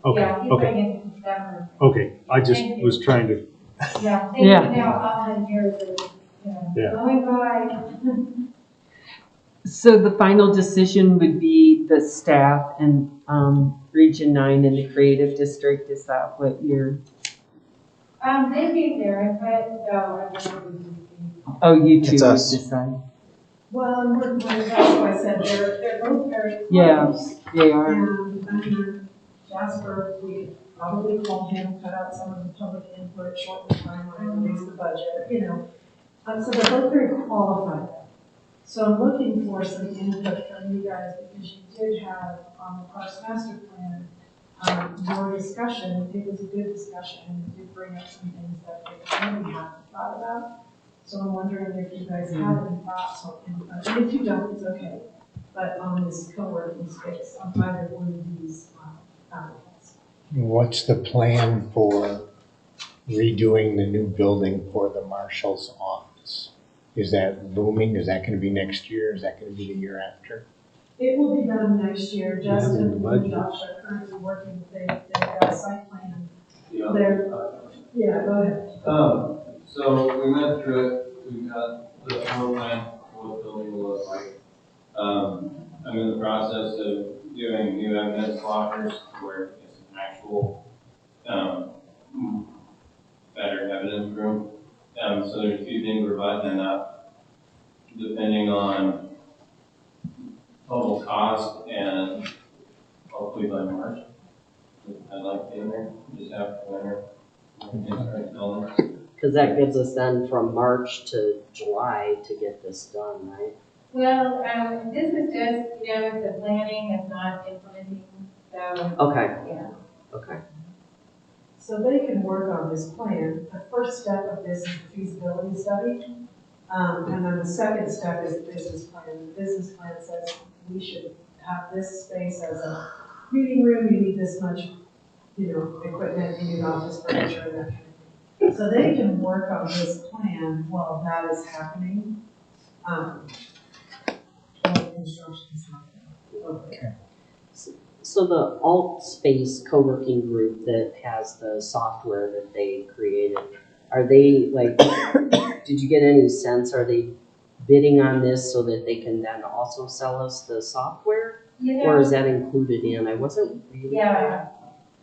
Okay, Yeah, he's okay. going into December. Okay, I just was trying to. Yeah, thank you. Now, all the years are, going by. So the final decision would be the staff and Region 9 and the Creative District. Is that what you're? They gave their input, so I don't know. Oh, you two It's would us. decide. Well, that's why I said they're both very close. Yeah, they are. And under Jasper, we probably called him, cut out some of the public input, shorten the timeline, raise the budget, So they're both very qualified. So I'm looking for some input from you guys because you did have on the Parks Master Plan, your discussion. It was a good discussion and it did bring up some things that I really haven't thought about. So I'm wondering if you guys have any thoughts or input. And if you don't, it's okay. But on this co-working space, on either one of these applicants. What's the plan for redoing the new building for the marshal's office? Is that looming? Is that going to be next year? Is that going to be the year after? It will be done next year. Justin and budget. Josh are currently working. They've got a site plan. Yeah, Go ahead. So we went through it. We've got the floor plan for what the building will look like. I'm in the process of doing new evidence lockers where it's an actual better evidence room. So there's a few things we're buttoning up depending on total cost and hopefully by March. I'd like to be in there just after winter. Because that gives us then from March to July to get this done, right? Well, this is just, it's the planning, it's not implementing, so. Okay. Yeah. Okay. So they can work on this plan. The first step of this is the feasibility study. And then the second step is the business plan. The business plan says we should have this space as a meeting room. You need this much, equipment, you need office furniture and that kind of thing. So they can work on this plan while that is happening. While construction is happening. Okay. So the alt space co-working group that has the software that they created, are they did you get any sense, are they bidding on this so that they can then also sell us the software? Or is that included in? I wasn't really. Yeah,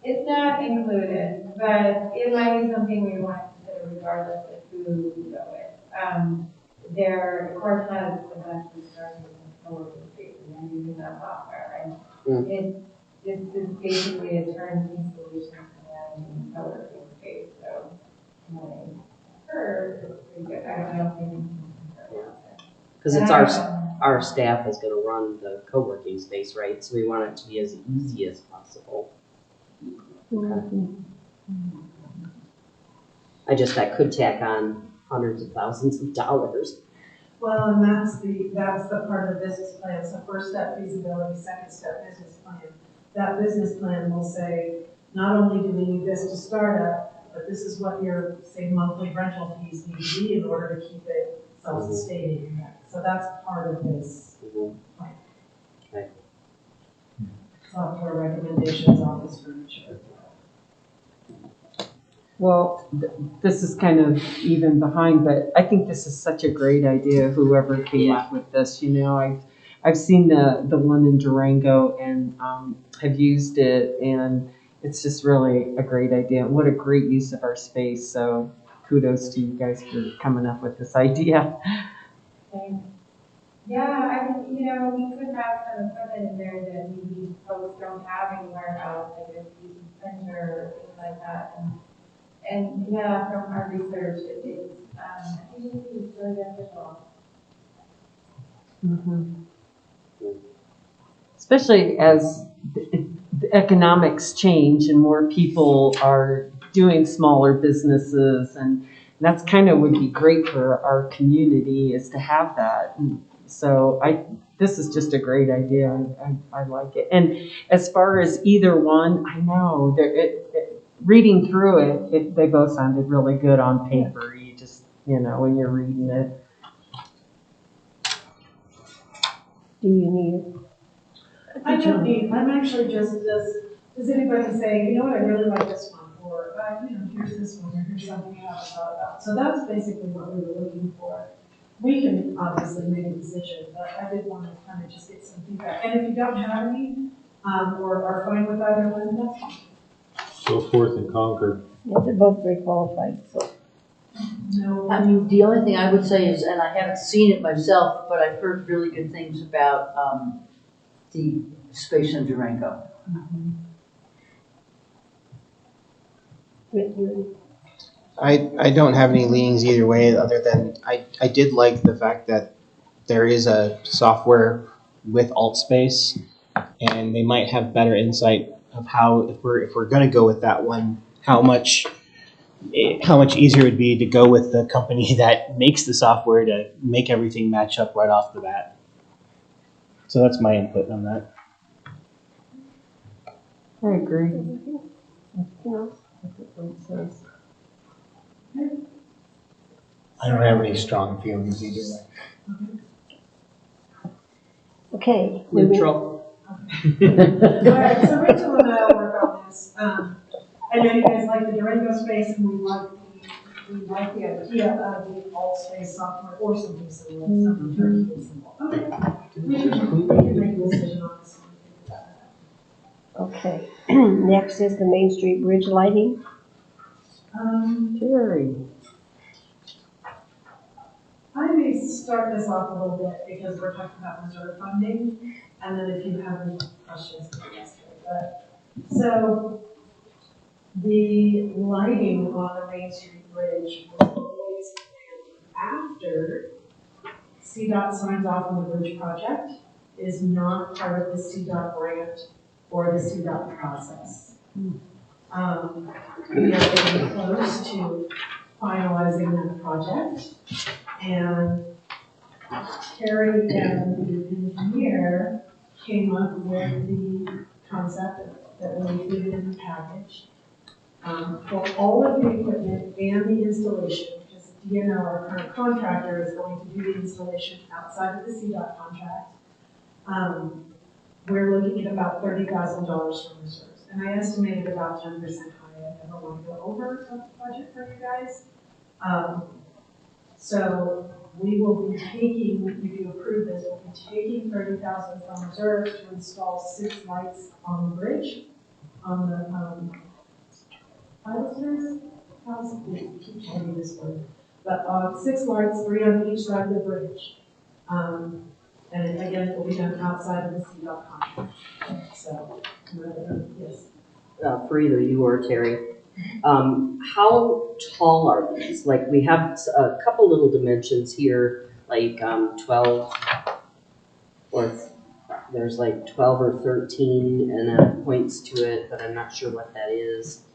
it's not included, but it might be something we want to consider regardless of who we go with. Their core plan is eventually starting with co-working spaces and using that software, right? It's basically a turnkey solution for managing co-working space, so I don't know if you Because it's our staff is going to run the co-working space, right? So we want it to be as easy as possible. Okay. That could tack on hundreds of thousands of dollars. Well, and that's the part of the business plan. So first step feasibility, second step business plan. That business plan will say, not only do we need this to start up, but this is what your, say, monthly rental fees need to be in order to keep it self-sustaining. So that's part of this plan. Okay. Software recommendations, office furniture. Well, this is kind of even behind, but I think this is such a great idea, whoever came up with this. You know, I've seen the one in Durango and have used it, and it's just really a great idea. What a great use of our space. So kudos to you guys for coming up with this idea. Thanks. Yeah, I mean, you know, we could have some equipment in there that maybe folks don't have anywhere else, like a PC printer or things like that. And yeah, from our research, it's I think it's really beneficial. Mm-hmm. Especially as the economics change and more people are doing smaller businesses, and that's kind of would be great for our community is to have that. And so this is just a great idea. I like it. And as far as either one, I know reading through it, they both sounded really good on paper. You just, when you're reading it. Do you need it? I'm actually just, does anybody say, you know what, I really like this one, or, here's this one, or here's something I haven't thought about. So that's basically what we were looking for. We can obviously make a decision, but I did want to kind of just get some feedback. And if you don't have any, or are fine with either one, that's fine. Go forth and conquer. Yeah, they're both very qualified, so. No. I mean, the only thing I would say is, and I haven't seen it myself, but I've heard really good things about the space in Durango. I don't have any leanings either way, other than I did like the fact that there is a software with AltSpace, and they might have better insight of how, if we're going to go with that one, how much easier it would be to go with the company that makes the software to make everything match up right off the bat. So that's my input on that. I agree. I don't have any strong feelings either way. Okay. Neutral. All right, so Rachel and I will work on this. I know you guys like the Durango space, and we like the idea of the AltSpace software or something similar, something very simple. Okay. We can make a decision on this one. Okay. Next is the Main Street Bridge lighting. Jerry. I may start this off a little bit because we're talking about reserve funding, and then if you have any questions, you can ask me. So the lighting on the Main Street Bridge was always planned after CDOT signs off on the bridge project. It is not part of the CDOT grant or the CDOT process. We are getting close to finalizing that project, and Terry and the engineer came up with the concept that we included in the package for all of the equipment and the installation, because DNO, our current contractor, is going to do the installation outside of the CDOT contract. We're looking at about $30,000 from reserves, and I estimated about 10% high. I never want to go over the budget for you guys. So we will be taking, if you approve this, we'll be taking $30,000 from reserves to install 6 lights on the bridge, on the piloters. Keep changing this word, but 6 lights, 3 on each side of the bridge. And again, it will be done outside of the CDOT contract. So, yes. For either you or Terry. How tall are these? Like, we have a couple little dimensions here, like 12, or there's like 12 or 13, and then it points to it, but I'm not sure what that is.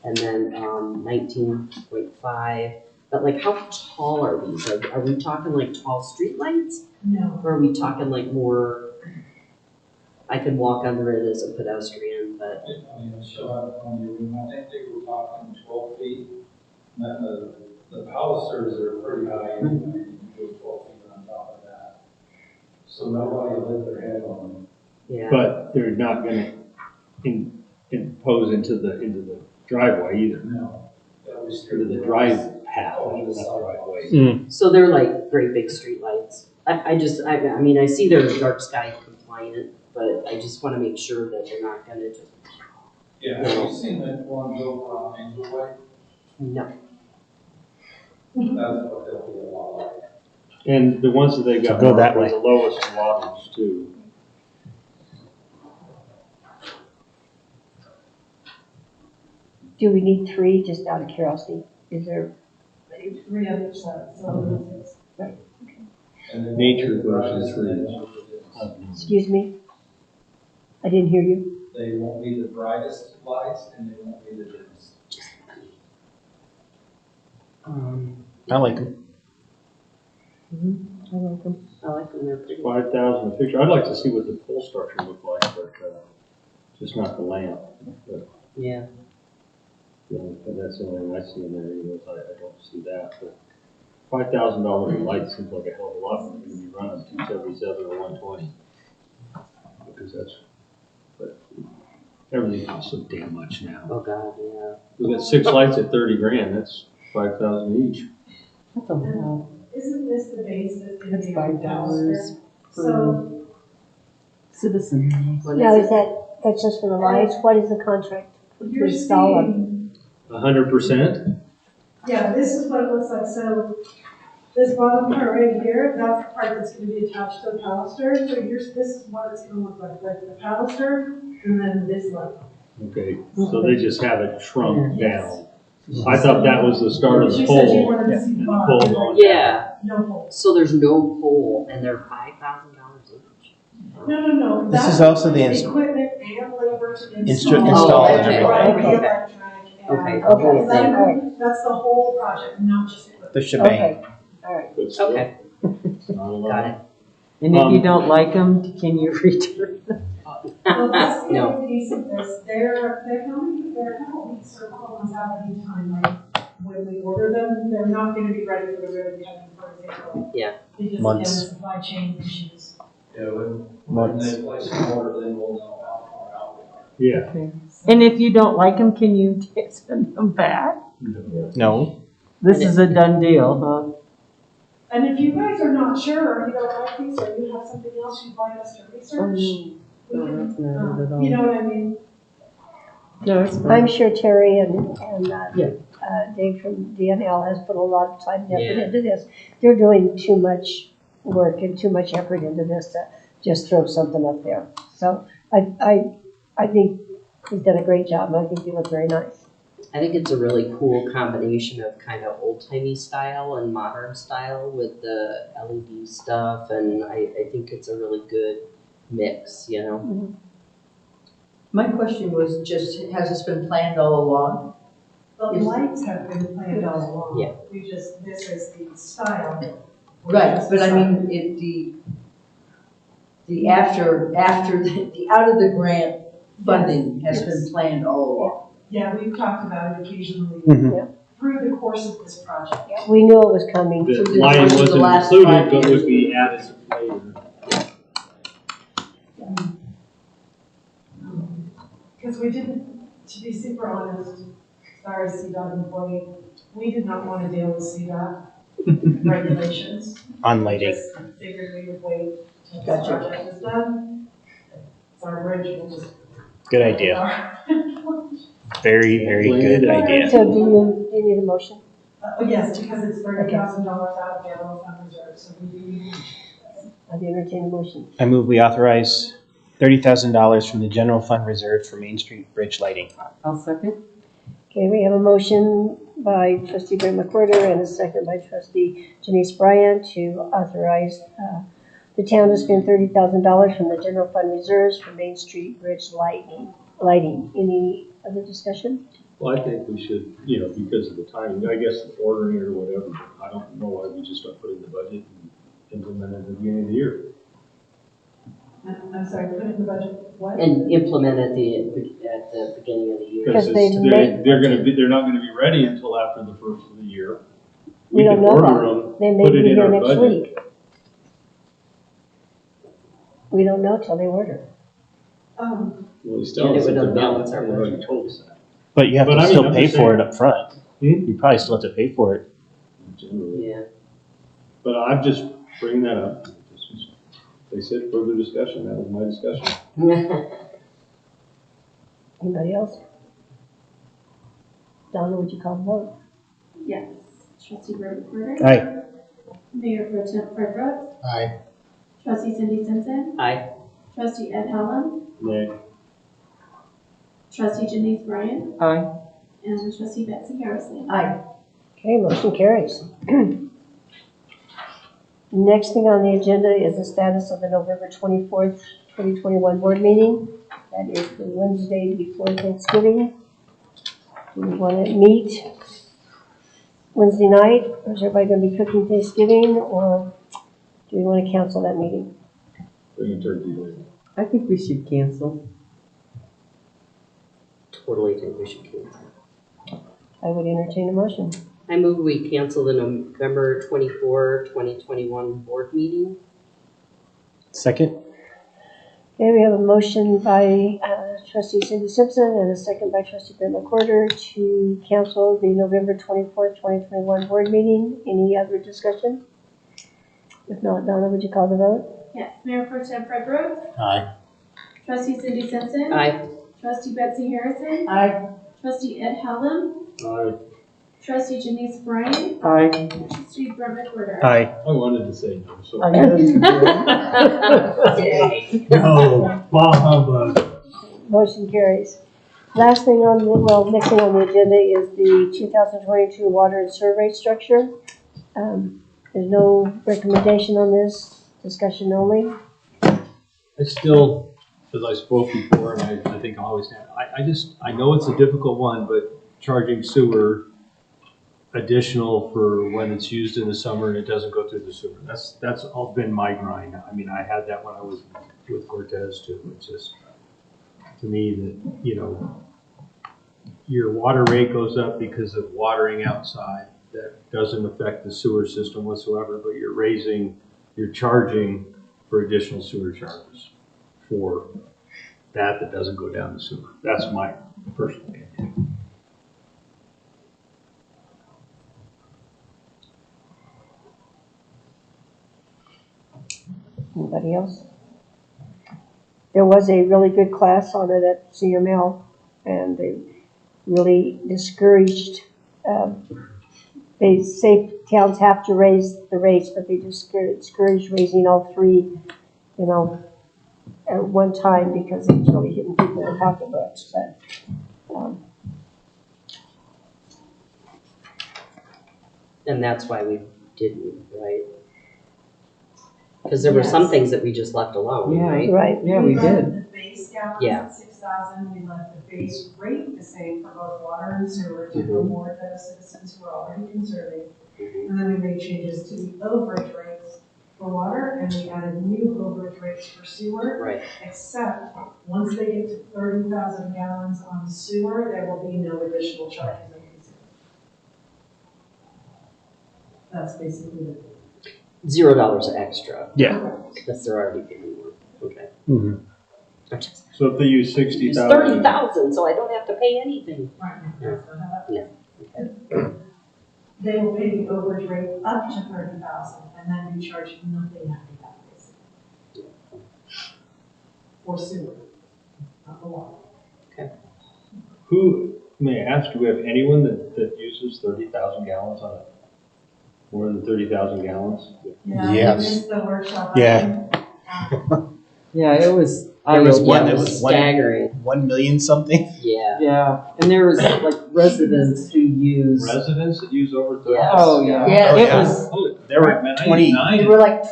and then 19.5. But like, how tall are these? Are we talking like tall streetlights? No. Or are we talking like more, I can walk under it as a pedestrian, but, I mean, show up on your room, I think they were talking 12 feet. And the balusters are pretty high anyway, you can go 12 feet on top of that. So nobody will hit their head on them. yeah. But they're not gonna impose into the driveway either, No. That was into the drive path, not driveway. Mm. So they're like great big streetlights. I mean, I see they're dark sky compliant, but I just want to make sure that they're not gonna just, Yeah, have you seen that one over on Angel Way? no. That's what they'll be a lot like. And the ones that they got Go that are way. the lowest wattage too. Do we need 3, just out of curiosity? Is there, 3 other sets, so And then Nature the versus brightest excuse me? I didn't hear you. They won't be the brightest lights and they won't be the dimmest. I like them. I like them. They're pretty. 5,000 a picture. I'd like to see what the pole structure looked like, but just not the lamp. But, Yeah. but that's the only thing I see in there. I don't see that. But $5,000 a light seems like a hell of a lot when you're going to be running 277 or 120. Because but everything costs so damn much now. Oh God, yeah. We got 6 lights at 30 grand. That's 5,000 each. That's a lot. isn't this the base that's gonna That's be on the baluster? $5 So, per citizen. What Now, is is it? that's just for the lights? What is the contract to you're install them? seeing, 100%? yeah, this is what it looks like, so this bottom part right here, that's the part that's gonna be attached to the baluster, so this is what it's gonna look like the baluster, and then this light. Okay, so they just have it shrunk Yes. down. I thought that was the start of the She said you pole. wanted to see the And the bottom. pole going Yeah. No hole. So there's no pole, and they're $5,000 each. No. This That's is also the equipment and labor to install. install and everything. Right, Okay. electronic and- Okay, the whole Is that thing. good? That's the whole project, not just equipment. The shebang. Okay, all right. But still, Okay, not a lot. got it. And if you don't like them, can you return them? Well, that's the No. other piece of this, they're a couple weeks or a couple months out of lead time, like, when we order them, they're not gonna be ready for the ribbon cutting, for example. Yeah. Because again, Months. supply chain issues. Yeah, when Months. they place an order, then we'll know how far out we are. Yeah. And if you don't like them, can you send them back? No. This is a done deal, huh? And if you guys are not sure, or you don't like these, or you have something else you'd like us to research, we can, not at all. you know what I mean? No, it's I'm sure Terry and Yeah. Dave from DNL has put a lot of time and effort Yeah. into this. They're doing too much work and too much effort into this to just throw something up there. So I think he's done a great job, and I think they look very nice. I think it's a really cool combination of kind of old-timey style and modern style with the LED stuff, and I think it's a really good mix, you know? My question was just, has this been planned all along? The Yes. lights have been planned all along. Yeah. This is the style. Right, but I mean, the after, the out of the grant funding has been planned all along. Yeah, we've talked about it occasionally Mhm. through the course of this project. Yeah, we knew it was coming. The the lighting course of the wasn't last included, 5 but years. would be added later. Because we didn't, to be super honest, sorry, CDOT employee, we did not want to deal with CDOT regulations. On lighting. Just figured we would wait till this Gotcha. project is done. It's our bridge, we'll just. Good idea. Very, very good idea. So do you need a motion? Yes, because it's $30,000 out of general fund reserve, so we do need. I'd entertain a motion. I move we authorize $30,000 from the general fund reserved for Main Street bridge lighting. I'll second. Okay, we have a motion by trustee Brent McWhirter and a second by trustee Janice Bryant to authorize the town to spend $30,000 from the general fund reserves for Main Street bridge lighting. Any other discussion? Well, I think we should, because of the timing, I guess ordering it or whatever, I don't know why we just don't put it in the budget and implement it at the beginning of the year. I'm sorry, put it in the budget, what? And implement at the beginning of the year. Because Because they may- they're not gonna be ready until after the first of the year. We don't can know order that. them, They may put it be in here our next budget. week. We don't know till they order. Well, we Yeah, still it have would to not balance balance our our budget. budget. Told us that. But you have But to I mean, still I'm pay just for it saying- up front. You probably still have to pay for it. Generally. Yeah. But I'm just bringing that up. They said further discussion, that was my discussion. Anybody else? Donna, would you call the vote? Yes. Trustee Brett Porter. Aye. Mayor Pro Tem Fred Brooks. Aye. Trustee Cindy Simpson. Aye. Trustee Ed Hellam. Nay. Trustee Janice Bryan. Aye. And Trustee Betsy Harrison. Aye. Okay, motion carries. Next thing on the agenda is the status of the November 24th, 2021 board meeting. That is the Wednesday before Thanksgiving. Do we want to meet Wednesday night? Or is everybody going to be cooking Thanksgiving? Or do we want to cancel that meeting? Bring a turkey later. I think we should cancel. Totally think we should cancel. I would entertain a motion. I move we cancel the November 24, 2021 board meeting. Second? Okay, we have a motion by trustee Cindy Simpson and a second by trustee Brett McWhorter to cancel the November 24th, 2021 board meeting. Any other discussion? If not, Donna, would you call the vote? Yes. Mayor Pro Tem Fred Brooks. Aye. Trustee Cindy Simpson. Aye. Trustee Betsy Harrison. Aye. Trustee Ed Hellam. Aye. Trustee Janice Bryan. Aye. Trustee Brett McWhorter. Aye. I wanted to say no, so. I know you did. No, bah humbug. Motion carries. Last thing on the, next thing on the agenda is the 2022 water and sewer rate structure. There's no recommendation on this, discussion only. I still, as I spoke before, and I think I always have, I know it's a difficult one, but charging sewer additional for when it's used in the summer and it doesn't go through the sewer. That's all been my grind. I mean, I had that when I was with Cortez too. It's just, to me, that, your water rate goes up because of watering outside. That doesn't affect the sewer system whatsoever, but you're charging for additional sewer charges for that doesn't go down the sewer. That's my personal opinion. Anybody else? There was a really good class on it at CML, and they really discouraged, they say towns have to raise the rates, but they discourage raising all three, at one time because it's really hitting people in the pocketbooks, but, And that's why we didn't, right? Because there were some Yes. things that we just left alone, Yeah. right? right. Yeah, we left did. the base gallons Yeah. at 6,000, we left the base rate the same for both water and sewer to reward those citizens who are already conserving. And then we made changes to the overage rates for water, and we added new overage rates for sewer. Right. Except, once they get to 30,000 gallons on sewer, there will be no additional charges on sewer. That's basically it. $0 extra. Yeah. Because they're already paying more. Okay. Mm-hmm. So if they use It's 60,000. 30,000, so I don't have to pay anything. Right. Yeah. They will pay the overage rate up to 30,000 and then be charged nothing after that, basically. For sewer, not the water. Who, may I ask, do we have anyone that uses 30,000 gallons on it? More than 30,000 gallons? Yeah, Yes. we missed the workshop. Yeah. Yeah, it was, There was Yeah, one it that was was staggering. 1 million something. Yeah. yeah, and there was like residents who used. Residents that use over 30,000? Yes. Oh, yeah. Yeah. It Yeah. was, Oh, There were man, 20. There were like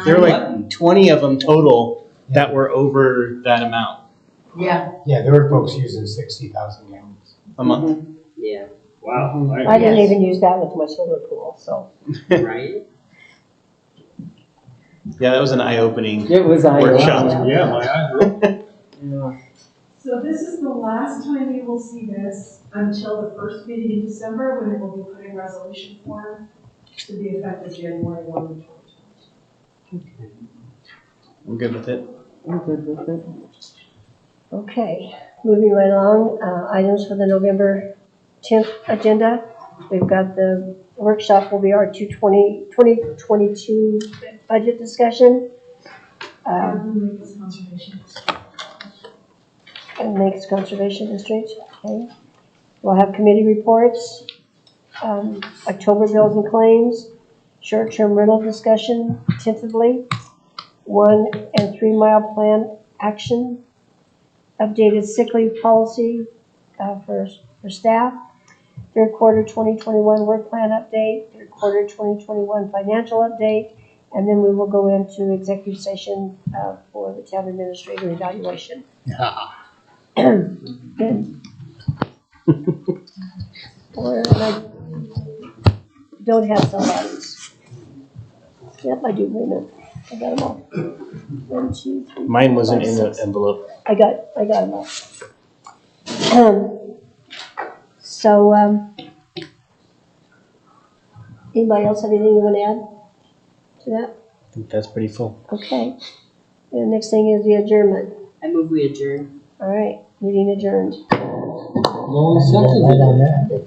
There were like 20 of them total that were over that amount. Yeah, Yeah, there were folks using 60,000 gallons. a month. Yeah, Wow. I didn't even use that with my swimming pool, so. right? Yeah, that was an eye-opening It was workshop. Yeah, my eyes were open. Yeah. So this is the last time you will see this until the first meeting in December, when it will be put in resolution form to be effective January 1, 2020. I'm good with it. I'm good with it. Okay, moving right along, items for the November 10th agenda. We've got the workshop will be our 2022 budget discussion. Lincoln's Conservation. And Lincoln's Conservation District, okay. We'll have committee reports, October bills and claims, short-term rental discussion tentatively, 1 and 3 mile plan action, updated sick leave policy for staff, third quarter 2021 work plan update, third quarter 2021 financial update, and then we will go into executive session for the town administrator evaluation. Or I don't have somebody's. Yep, I do, wait a minute. I got them all. 1, 2, 3. Mine wasn't 4, in 5, the envelope. I got them all. Anybody else have anything you want to add to that? I think that's pretty full. Okay. And the next thing is the adjournment. I move we adjourn. All right, meeting adjourned. Right on that.